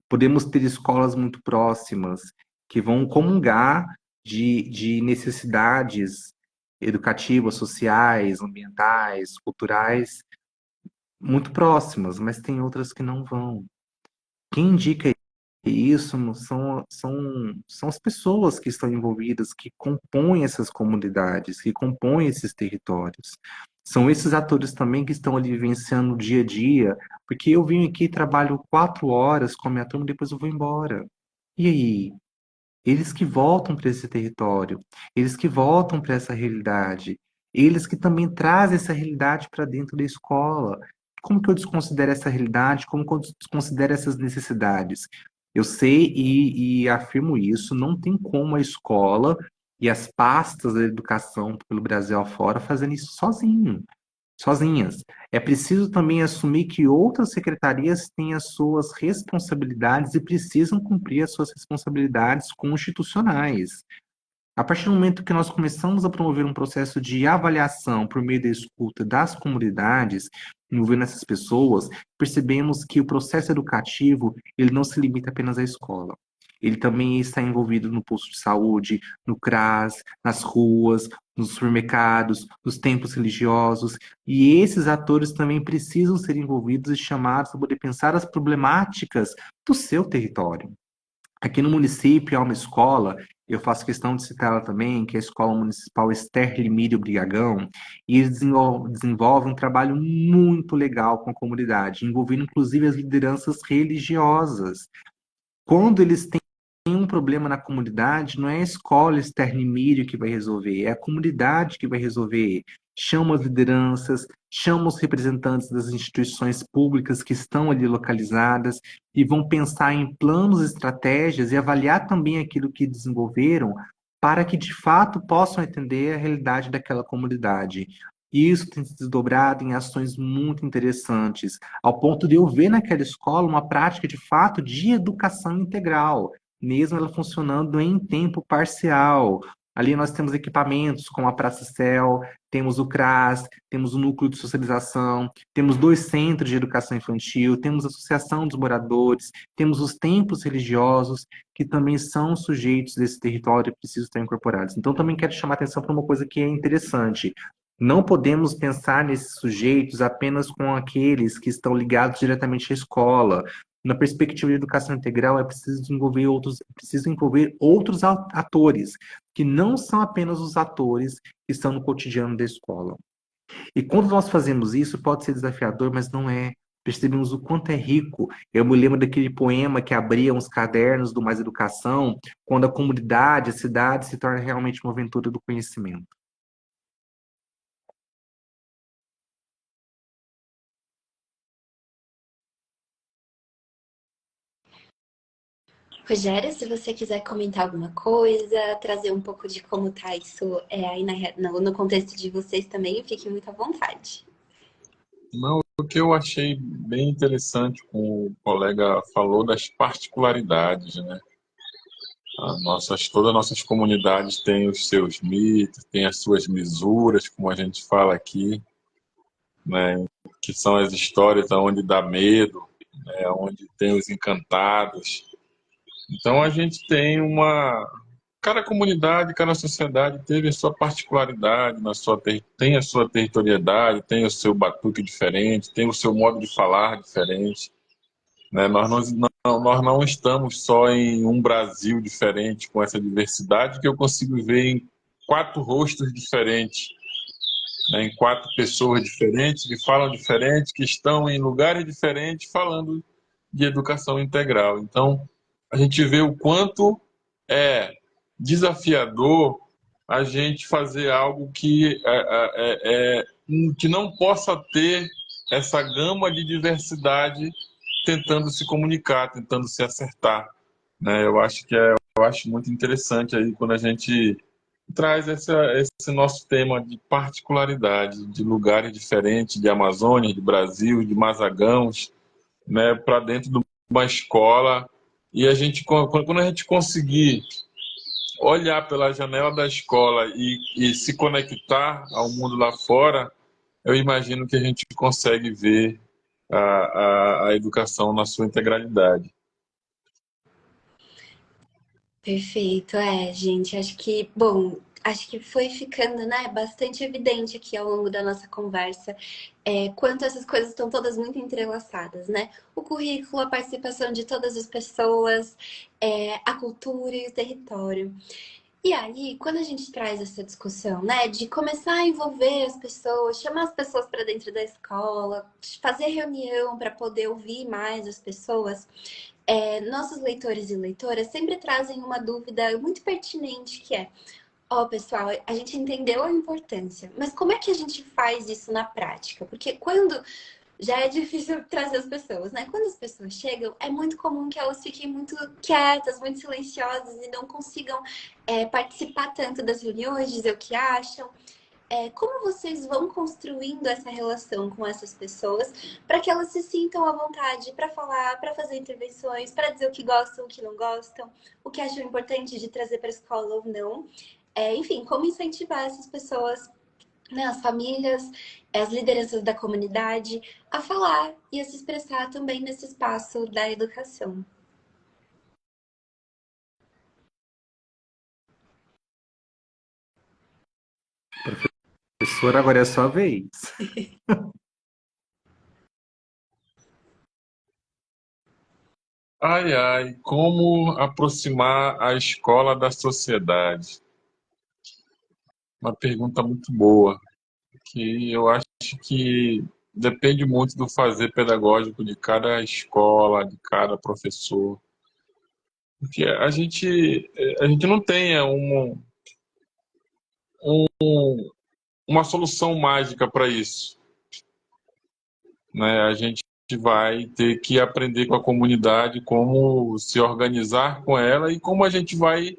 Podemos ter escolas muito próximas que vão comungar de necessidades educativas, sociais, ambientais, culturais, muito próximas, mas tem outras que não vão. Quem indica isso são as pessoas que estão envolvidas, que compõem essas comunidades, que compõem esses territórios. São esses atores também que estão ali vivenciando o dia a dia, porque eu vim aqui, trabalho 4 horas com a minha turma, depois eu vou embora. E aí? Eles que voltam para esse território, eles que voltam para essa realidade, eles que também trazem essa realidade para dentro da escola. Como que eu desconsidero essa realidade? Como que eu desconsidero essas necessidades? Eu sei e afirmo isso, não tem como a escola e as pastas da educação pelo Brasil afora fazerem isso sozinhas. É preciso também assumir que outras secretarias têm as suas responsabilidades e precisam cumprir as suas responsabilidades constitucionais. A partir do momento que nós começamos a promover um processo de avaliação por meio da escuta das comunidades, envolvendo essas pessoas, percebemos que o processo educativo ele não se limita apenas à escola. Ele também está envolvido no posto de saúde, no CRAS, nas ruas, nos supermercados, nos templos religiosos, e esses atores também precisam ser envolvidos e chamados para poder pensar as problemáticas do seu território. Aqui no município há uma escola, eu faço questão de citar ela também, que é a Escola Municipal Esther Limídio Brigagão, e eles desenvolvem um trabalho muito legal com a comunidade, envolvendo inclusive as lideranças religiosas. Quando eles têm um problema na comunidade, não é a escola externo que vai resolver, é a comunidade que vai resolver. Chama as lideranças, chama os representantes das instituições públicas que estão ali localizadas e vão pensar em planos, estratégias e avaliar também aquilo que desenvolveram para que de fato possam atender a realidade daquela comunidade. E isso tem se desdobrado em ações muito interessantes, ao ponto de eu ver naquela escola uma prática de fato de educação integral, mesmo ela funcionando em tempo parcial. Ali nós temos equipamentos como a Praça Céu, temos o CRAS, temos o Núcleo de Socialização, temos 2 centros de educação infantil, temos a Associação dos Moradores, temos os templos religiosos, que também são sujeitos desse território e precisam estar incorporados. Então, também quero chamar a atenção para uma coisa que é interessante. Não podemos pensar nesses sujeitos apenas com aqueles que estão ligados diretamente à escola. Na perspectiva de educação integral, é preciso envolver outros atores, que não são apenas os atores que estão no cotidiano da escola. E quando nós fazemos isso, pode ser desafiador, mas não é. Percebemos o quanto é rico. Eu me lembro daquele poema que abria uns cadernos do Mais Educação, quando a comunidade, a cidade se torna realmente uma aventura do conhecimento. Rogério, se você quiser comentar alguma coisa, trazer um pouco de como tá isso aí no contexto de vocês também, fique muito à vontade. Não, o que eu achei bem interessante com o colega falou das particularidades, né? Todas as nossas comunidades têm os seus mitos, têm as suas misuras, como a gente fala aqui, né? Que são as histórias onde dá medo, né? Onde tem os encantados. Então a gente tem cada comunidade, cada sociedade teve a sua particularidade, tem a sua territorialidade, tem o seu batuque diferente, tem o seu modo de falar diferente, né? Nós não estamos só em um Brasil diferente, com essa diversidade, que eu consigo ver em 4 rostos diferentes, né? Em 4 pessoas diferentes, que falam diferente, que estão em lugares diferentes, falando de educação integral. Então, a gente vê o quanto é desafiador a gente fazer algo que não possa ter essa gama de diversidade tentando se comunicar, tentando se acertar, né? Eu acho muito interessante aí quando a gente traz esse nosso tema de particularidade, de lugares diferentes, de Amazônia, de Brasil, de Mazagãos, né, para dentro de uma escola. E quando a gente conseguir olhar pela janela da escola e se conectar ao mundo lá fora, eu imagino que a gente consegue ver a educação na sua integralidade. Perfeito, gente. Acho que foi ficando, né, bastante evidente aqui ao longo da nossa conversa, quanto essas coisas estão todas muito entrelaçadas, né? O currículo, a participação de todas as pessoas, a cultura e o território. E aí, quando a gente traz essa discussão, né, de começar a envolver as pessoas, chamar as pessoas para dentro da escola, fazer reunião para poder ouvir mais as pessoas, nossos leitores e leitoras sempre trazem uma dúvida muito pertinente, que é: pessoal, a gente entendeu a importância, mas como é que a gente faz isso na prática? Porque quando já é difícil trazer as pessoas, né? Quando as pessoas chegam, é muito comum que elas fiquem muito quietas, muito silenciosas e não consigam participar tanto das reuniões, dizer o que acham. Como vocês vão construindo essa relação com essas pessoas para que elas se sintam à vontade para falar, para fazer intervenções, para dizer o que gostam, o que não gostam, o que acham importante de trazer para a escola ou não? Enfim, como incentivar essas pessoas, né, as famílias, as lideranças da comunidade, a falar e a se expressar também nesse espaço da educação. Professora, agora é a sua vez. Ai, ai, como aproximar a escola da sociedade? Uma pergunta muito boa, que eu acho que depende muito do fazer pedagógico de cada escola, de cada professor. Porque a gente não tem uma solução mágica para isso, né? A gente vai ter que aprender com a comunidade como se organizar com ela e como a gente vai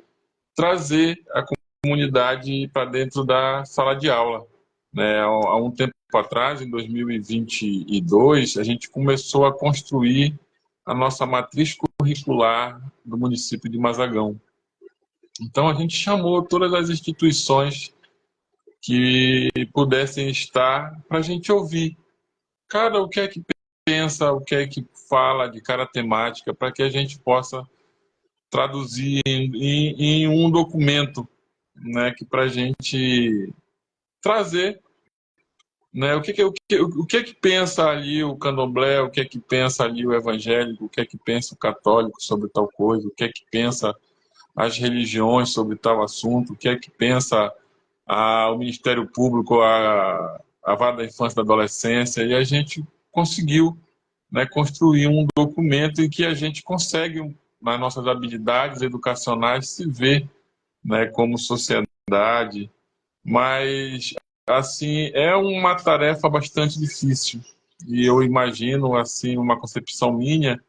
trazer a comunidade para dentro da sala de aula, né? Há um tempo atrás, em 2022, a gente começou a construir a nossa matriz curricular do município de Mazagão. Então, a gente chamou todas as instituições que pudessem estar para a gente ouvir cada o que é que pensa, o que é que fala de cada temática, para que a gente possa traduzir em um documento, né, que para a gente trazer, né, o que é que pensa ali o candomblé, o que é que pensa ali o evangélico, o que é que pensa o católico sobre tal coisa, o que é que pensa as religiões sobre tal assunto, o que é que pensa o Ministério Público, a Vara da Infância e da Adolescência, e a gente conseguiu, né, construir um documento em que a gente consegue, nas nossas habilidades educacionais, se ver, né, como sociedade, mas assim é uma tarefa bastante difícil e eu imagino assim uma concepção minha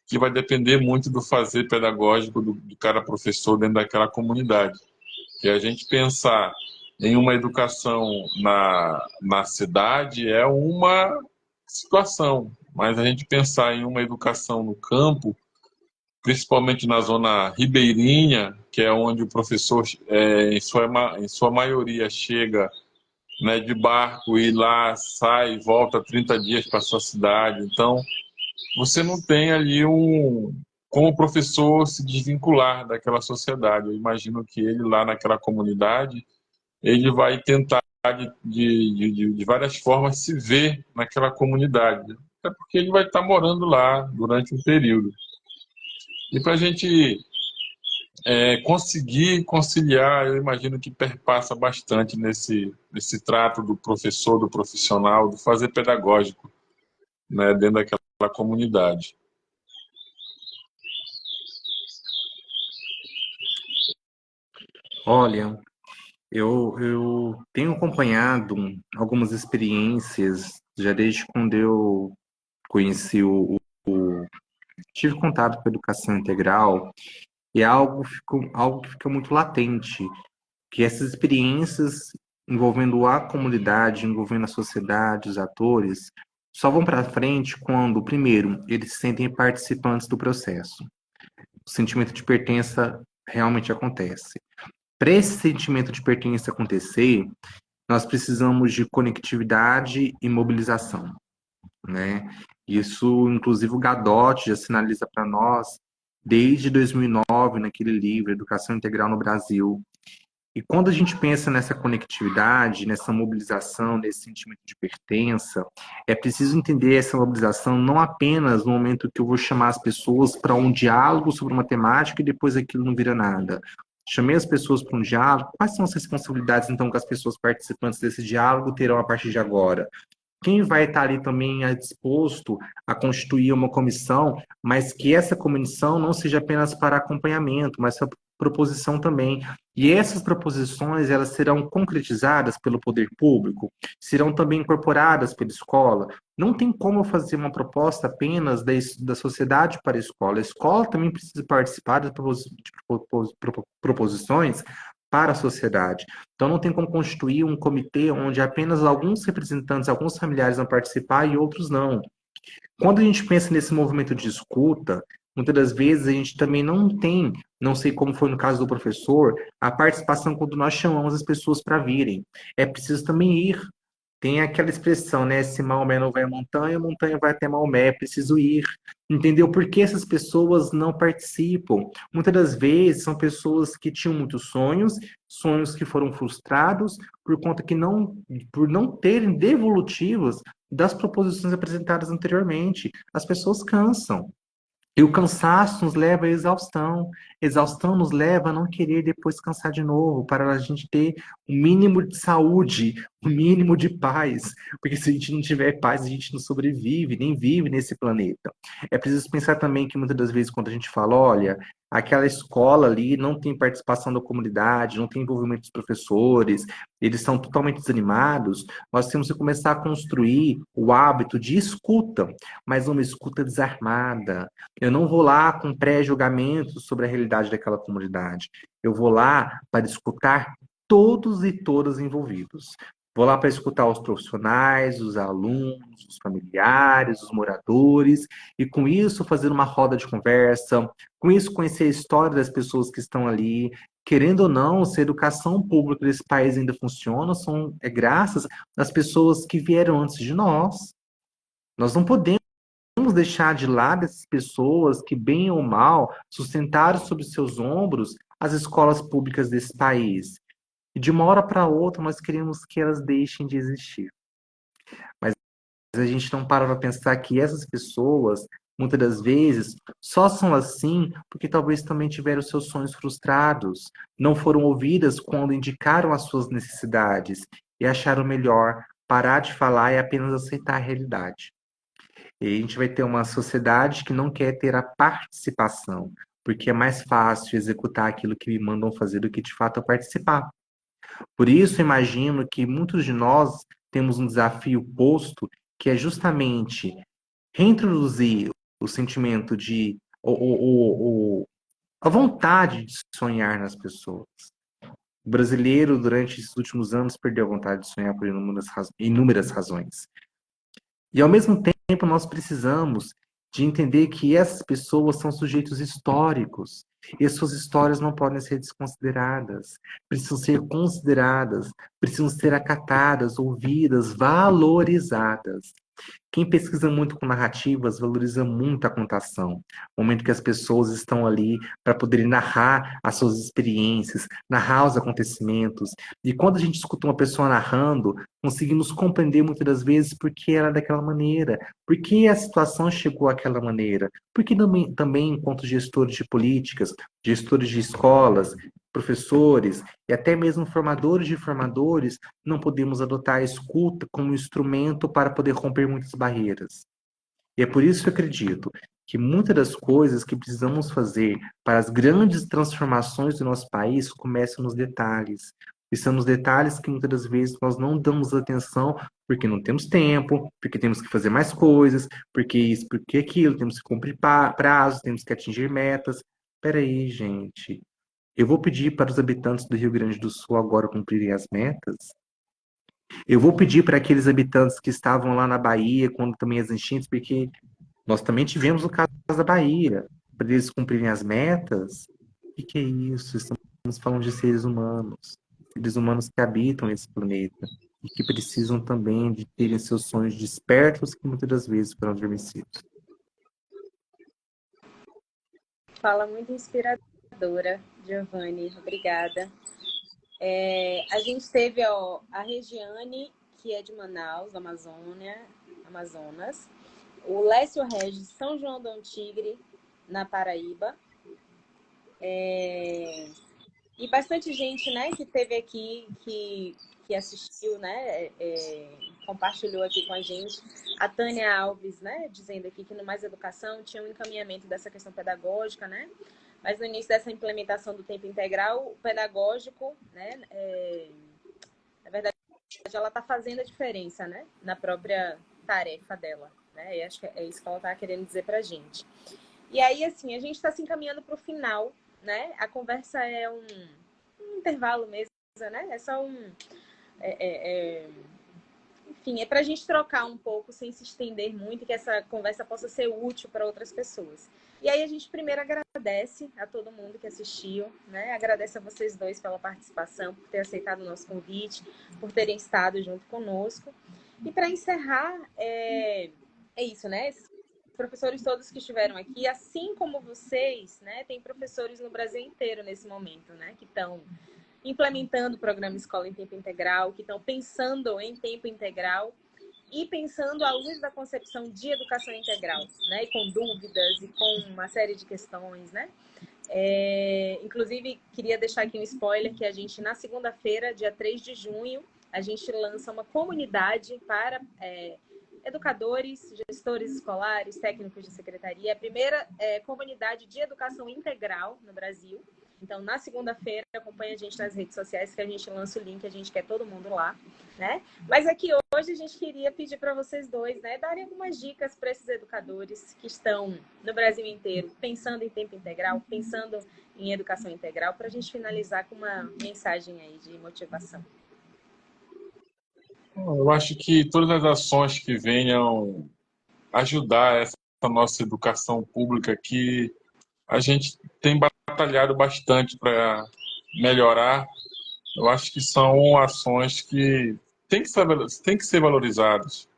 que vai depender muito do fazer pedagógico de cada professor dentro daquela comunidade. E a gente pensar em uma educação na cidade é uma situação, mas a gente pensar em uma educação no campo, principalmente na zona ribeirinha, que é onde o professor, em sua maioria, chega, né, de barco e lá sai e volta 30 dias para sua cidade. Então, você não tem ali como o professor se desvincular daquela sociedade. Eu imagino que ele lá naquela comunidade, ele vai tentar de várias formas se ver naquela comunidade, até porque ele vai estar morando lá durante um período. E para a gente conseguir conciliar, eu imagino que perpassa bastante nesse trato do professor, do profissional, do fazer pedagógico, né, dentro daquela comunidade. Olha, eu tenho acompanhado algumas experiências já desde quando eu conheci tive contato com a educação integral, e algo que fica muito latente, que essas experiências envolvendo a comunidade, envolvendo a sociedade, os atores, só vão para frente quando, primeiro, eles se sentem participantes do processo. O sentimento de pertença realmente acontece. Para esse sentimento de pertença acontecer, nós precisamos de conectividade e mobilização, né? Isso, inclusive, o Gadotti já sinaliza para nós desde 2009, naquele livro, Educação Integral no Brasil. E quando a gente pensa nessa conectividade, nessa mobilização, nesse sentimento de pertença, é preciso entender essa mobilização não apenas no momento que eu vou chamar as pessoas para um diálogo sobre uma temática e depois aquilo não vira nada. Chamei as pessoas para um diálogo, quais são as responsabilidades, então, que as pessoas participantes desse diálogo terão a partir de agora? Quem vai estar ali também disposto a constituir uma comissão, mas que essa comissão não seja apenas para acompanhamento, mas para proposição também. E essas proposições, elas serão concretizadas pelo poder público, serão também incorporadas pela escola. Não tem como fazer uma proposta apenas da sociedade para a escola também precisa participar das proposições para a sociedade. Então, não tem como constituir um comitê onde apenas alguns representantes, alguns familiares vão participar e outros não. Quando a gente pensa nesse movimento de escuta, muitas das vezes a gente também não tem, não sei como foi no caso do professor, a participação quando nós chamamos as pessoas para virem. É preciso também ir. Tem aquela expressão, né? Se Maomé não vai à montanha, a montanha vai até Maomé, é preciso ir. Entendeu? Por que essas pessoas não participam? Muitas das vezes são pessoas que tinham muitos sonhos, sonhos que foram frustrados por não terem devolutivos das proposições apresentadas anteriormente. As pessoas cansam. E o cansaço nos leva à exaustão. Exaustão nos leva a não querer depois cansar de novo, para a gente ter o mínimo de saúde, o mínimo de paz. Porque se a gente não tiver paz, a gente não sobrevive, nem vive nesse planeta. É preciso pensar também que muitas das vezes, quando a gente fala, olha, aquela escola ali não tem participação da comunidade, não tem envolvimento dos professores, eles são totalmente desanimados, nós temos que começar a construir o hábito de escuta, mas uma escuta desarmada. Eu não vou lá com pré-julgamento sobre a realidade daquela comunidade. Eu vou lá para escutar todos e todas envolvidos. Vou lá para escutar os profissionais, os alunos, os familiares, os moradores, e com isso fazer uma roda de conversa, com isso conhecer a história das pessoas que estão ali. Querendo ou não, se a educação pública desse país ainda funciona, é graças às pessoas que vieram antes de nós. Nós não podemos deixar de lado essas pessoas que, bem ou mal, sustentaram sobre seus ombros as escolas públicas desse país. E de uma hora para outra nós queremos que elas deixem de existir. Mas a gente não para para pensar que essas pessoas, muitas das vezes, só são assim porque talvez também tiveram seus sonhos frustrados, não foram ouvidas quando indicaram as suas necessidades e acharam melhor parar de falar e apenas aceitar a realidade. E a gente vai ter uma sociedade que não quer ter a participação, porque é mais fácil executar aquilo que me mandam fazer do que de fato participar. Por isso, imagino que muitos de nós temos um desafio posto, que é justamente reintroduzir o sentimento de a vontade de sonhar nas pessoas. O brasileiro, durante esses últimos anos, perdeu a vontade de sonhar por inúmeras razões. E, ao mesmo tempo, nós precisamos de entender que essas pessoas são sujeitos históricos e suas histórias não podem ser desconsideradas, precisam ser consideradas, precisam ser acatadas, ouvidas, valorizadas. Quem pesquisa muito com narrativas valoriza muito a contação, o momento que as pessoas estão ali para poderem narrar as suas experiências, narrar os acontecimentos. E quando a gente escuta uma pessoa narrando, conseguimos compreender muitas das vezes por que ela é daquela maneira, por que a situação chegou àquela maneira, porque também enquanto gestores de políticas, gestores de escolas, professores e até mesmo formadores de formadores, não podemos adotar a escuta como instrumento para poder romper muitas barreiras. E é por isso que eu acredito que muitas das coisas que precisamos fazer para as grandes transformações do nosso país começam nos detalhes. E são nos detalhes que muitas das vezes nós não damos atenção porque não temos tempo, porque temos que fazer mais coisas, porque isso, porque aquilo, temos que cumprir prazos, temos que atingir metas. Peraí, gente. Eu vou pedir para os habitantes do Rio Grande do Sul agora cumprirem as metas? Eu vou pedir para aqueles habitantes que estavam lá na Bahia, quando também as enchentes, porque nós também tivemos o caso da Bahia, para eles cumprirem as metas. O que é isso? Estamos falando de seres humanos que habitam esse planeta e que precisam também de terem seus sonhos despertos, que muitas das vezes foram adormecidos. Fala muito inspiradora, Giovanni. Obrigada. A gente teve a Regiane, que é de Manaus, Amazonas. O Lécio Regis, São João do Tigre, na Paraíba. E bastante gente, né, que esteve aqui, que assistiu, né, compartilhou aqui com a gente. A Tânia Alves, né, dizendo aqui que no Mais Educação tinha um encaminhamento dessa questão pedagógica, né? Mas no início dessa implementação do tempo integral, o pedagógico, né, na verdade, ela está fazendo a diferença, né, na própria tarefa dela, né? E acho que é isso que ela está querendo dizer para a gente. E aí, assim, a gente está se encaminhando para o final, né? A conversa é um intervalo mesmo, né? É só enfim, é para a gente trocar um pouco sem se estender muito e que essa conversa possa ser útil para outras pessoas. E aí a gente primeiro agradece a todo mundo que assistiu, né? Agradece a vocês dois pela participação, por ter aceitado o nosso convite, por terem estado junto conosco. E para encerrar, é isso, né? Esses professores todos que estiveram aqui, assim como vocês, né? Tem professores no Brasil inteiro nesse momento, né? Que estão implementando o programa Escola em Tempo Integral, que estão pensando em tempo integral e pensando à luz da concepção de educação integral, né? E com dúvidas e com uma série de questões, né? Inclusive, queria deixar aqui um spoiler que a gente, na segunda-feira, dia 3 de junho, a gente lança uma comunidade para educadores, gestores escolares, técnicos de secretaria, a primeira comunidade de educação integral no Brasil. Então, na segunda-feira, acompanha a gente nas redes sociais, que a gente lança o link, a gente quer todo mundo lá, né? Mas aqui hoje a gente queria pedir para vocês dois, né, darem algumas dicas para esses educadores que estão no Brasil inteiro, pensando em tempo integral, pensando em educação integral, para a gente finalizar com uma mensagem aí de motivação. Eu acho que todas as ações que venham ajudar essa nossa educação pública, que a gente tem batalhado bastante para melhorar, eu acho que são ações que têm que ser valorizadas.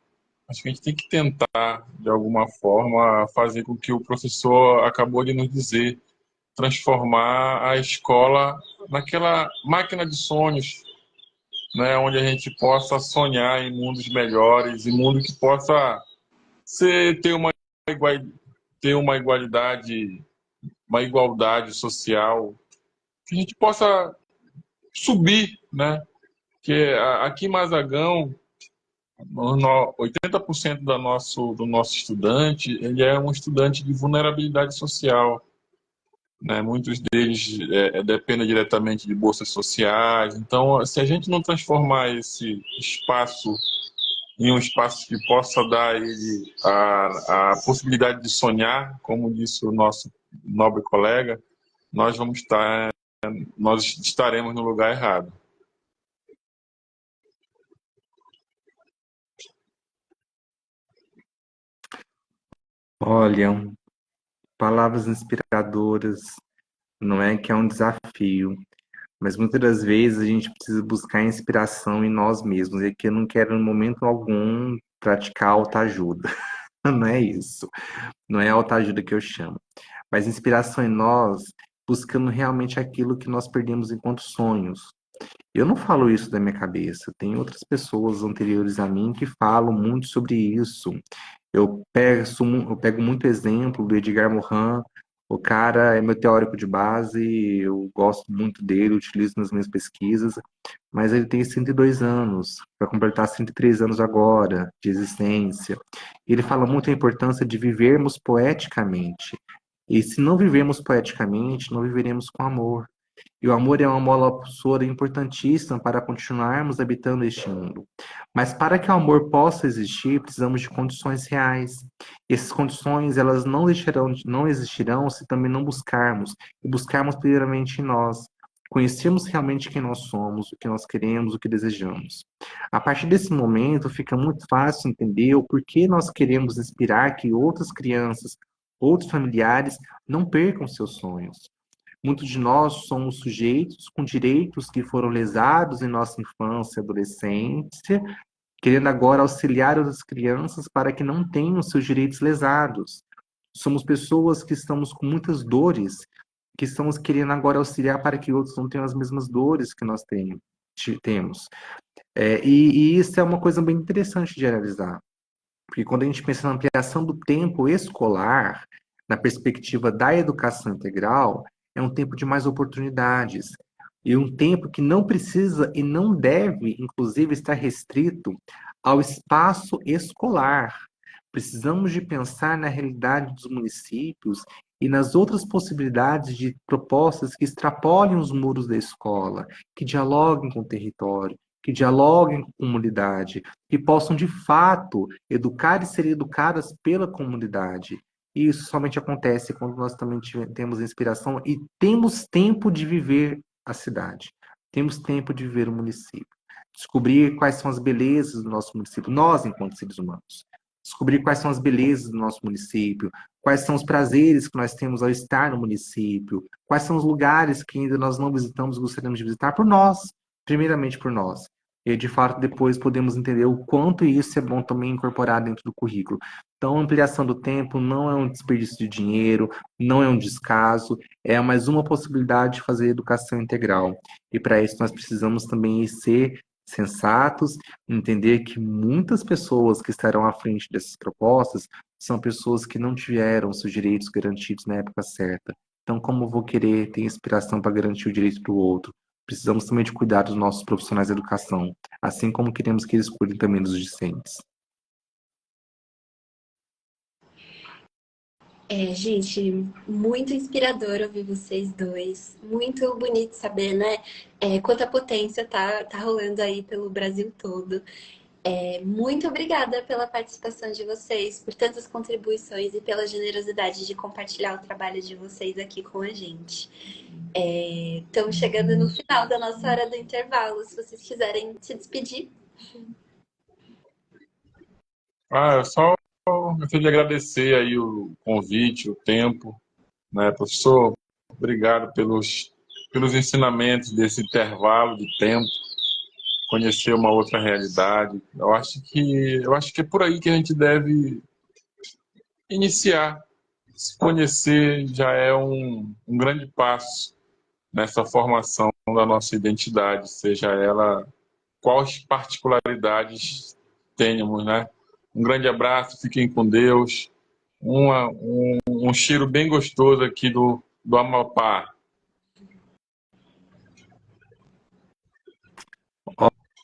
Acho que a gente tem que tentar, de alguma forma, fazer com que o professor acabou de nos dizer, transformar a escola naquela máquina de sonhos, né, onde a gente possa sonhar em mundos melhores, em mundo que possa ter uma igualdade, uma igualdade social, que a gente possa subir, né? Que aqui em Mazagão, 80% do nosso estudante, ele é um estudante de vulnerabilidade social, né? Muitos deles dependem diretamente de bolsas sociais. Então, se a gente não transformar esse espaço em um espaço que possa dar a ele a possibilidade de sonhar, como disse o nosso nobre colega, nós estaremos no lugar errado. Olha, palavras inspiradoras, não é que é um desafio, mas muitas das vezes a gente precisa buscar inspiração em nós mesmos. E aqui eu não quero, em momento algum, praticar autoajuda. Não é isso. Não é autoajuda que eu chamo. Mas inspiração em nós, buscando realmente aquilo que nós perdemos enquanto sonhos. Eu não falo isso da minha cabeça. Tem outras pessoas anteriores a mim que falam muito sobre isso. Eu pego muito exemplo do Edgar Morin. O cara é meu teórico de base, eu gosto muito dele, utilizo nas minhas pesquisas, mas ele tem 102 anos, vai completar 103 anos agora de existência. Ele fala muito a importância de vivermos poeticamente. E se não vivemos poeticamente, não viveremos com amor. E o amor é uma mola propulsora importantíssima para continuarmos habitando este mundo. Mas para que o amor possa existir, precisamos de condições reais. Essas condições, elas não existirão se também não buscarmos, e buscarmos primeiramente em nós. Conhecermos realmente quem nós somos, o que nós queremos, o que desejamos. A partir desse momento, fica muito fácil entender o porquê nós queremos inspirar que outras crianças, outros familiares, não percam seus sonhos. Muitos de nós somos sujeitos com direitos que foram lesados em nossa infância e adolescência, querendo agora auxiliar as crianças para que não tenham seus direitos lesados. Somos pessoas que estamos com muitas dores, que estamos querendo agora auxiliar para que outros não tenham as mesmas dores que nós temos. E isso é uma coisa bem interessante de analisar, porque quando a gente pensa na ampliação do tempo escolar, na perspectiva da educação integral, é um tempo de mais oportunidades. E um tempo que não precisa e não deve, inclusive, estar restrito ao espaço escolar. Precisamos de pensar na realidade dos municípios e nas outras possibilidades de propostas que extrapolem os muros da escola, que dialoguem com o território, que dialoguem com a comunidade, que possam, de fato, educar e ser educadas pela comunidade. E isso somente acontece quando nós também temos inspiração e temos tempo de viver a cidade. Temos tempo de viver o município. Descobrir quais são as belezas do nosso município, nós, enquanto seres humanos. Descobrir quais são as belezas do nosso município, quais são os prazeres que nós temos ao estar no município, quais são os lugares que ainda nós não visitamos e gostaríamos de visitar por nós, primeiramente por nós. E, de fato, depois podemos entender o quanto isso é bom também incorporar dentro do currículo. Então, a ampliação do tempo não é um desperdício de dinheiro, não é um descaso, é mais uma possibilidade de fazer educação integral. E para isso nós precisamos também ser sensatos, entender que muitas pessoas que estarão à frente dessas propostas são pessoas que não tiveram seus direitos garantidos na época certa. Então, como eu vou querer ter inspiração para garantir o direito do outro? Precisamos também de cuidar dos nossos profissionais da educação, assim como queremos que eles cuidem também dos discentes. Gente, muito inspirador ouvir vocês dois. Muito bonito saber, né? Quanta potência tá rolando aí pelo Brasil todo. Muito obrigada pela participação de vocês, por tantas contribuições e pela generosidade de compartilhar o trabalho de vocês aqui com a gente. Estamos chegando no final da nossa hora do intervalo. Se vocês quiserem se despedir. Eu só gostaria de agradecer aí o convite, o tempo, né, professor? Obrigado pelos ensinamentos desse intervalo de tempo, conhecer uma outra realidade. Eu acho que é por aí que a gente deve iniciar. Se conhecer já é um grande passo nessa formação da nossa identidade, seja ela quais particularidades tenhamos, né? Um grande abraço, fiquem com Deus. Um cheiro bem gostoso aqui do Amapá.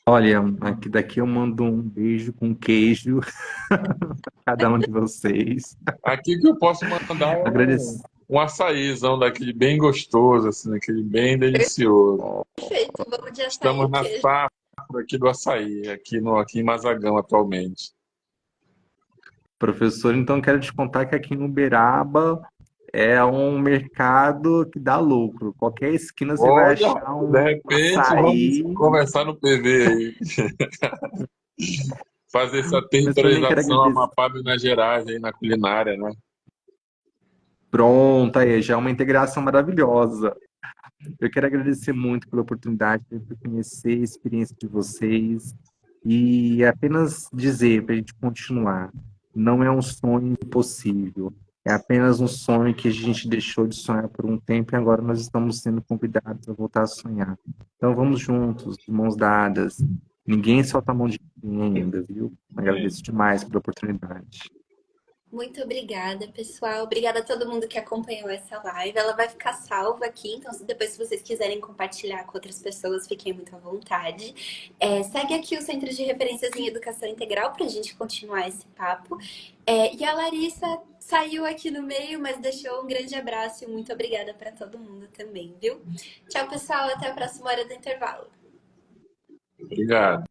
Olha, daqui eu mando um beijo com queijo para cada um de vocês. Aqui que eu posso mandar Agradeço. um açaízão daquele bem gostoso, assim, daquele bem delicioso. Perfeito, vamos de açaí Estamos e na queijo. safra aqui do açaí, aqui em Mazagão atualmente. Professor, então quero te contar que aqui em Uberaba é um mercado que dá lucro. Qualquer esquina você vai Olha, achar de um repente açaí. vamos conversar no PV aí. Fazer essa Mas também quero territorialização agradecer. Amapá Minas Gerais aí na culinária, né? Pronto, aí já é uma integração maravilhosa. Eu quero agradecer muito pela oportunidade de conhecer a experiência de vocês. E apenas dizer para a gente continuar, não é um sonho impossível, é apenas um sonho que a gente deixou de sonhar por um tempo e agora nós estamos sendo convidados a voltar a sonhar. Então vamos juntos, de mãos dadas. Ninguém solta a mão de ninguém ainda, viu? Agradeço demais pela oportunidade. Muito obrigada, pessoal. Obrigada a todo mundo que acompanhou essa live. Ela vai ficar salva aqui, então depois, se vocês quiserem compartilhar com outras pessoas, fiquem muito à vontade. Segue aqui o Centro de Referências em Educação Integral para a gente continuar esse papo. E a Larissa saiu aqui no meio, mas deixou um grande abraço e muito obrigada para todo mundo também, viu? Tchau, pessoal. Até a próxima hora do intervalo. Obrigado.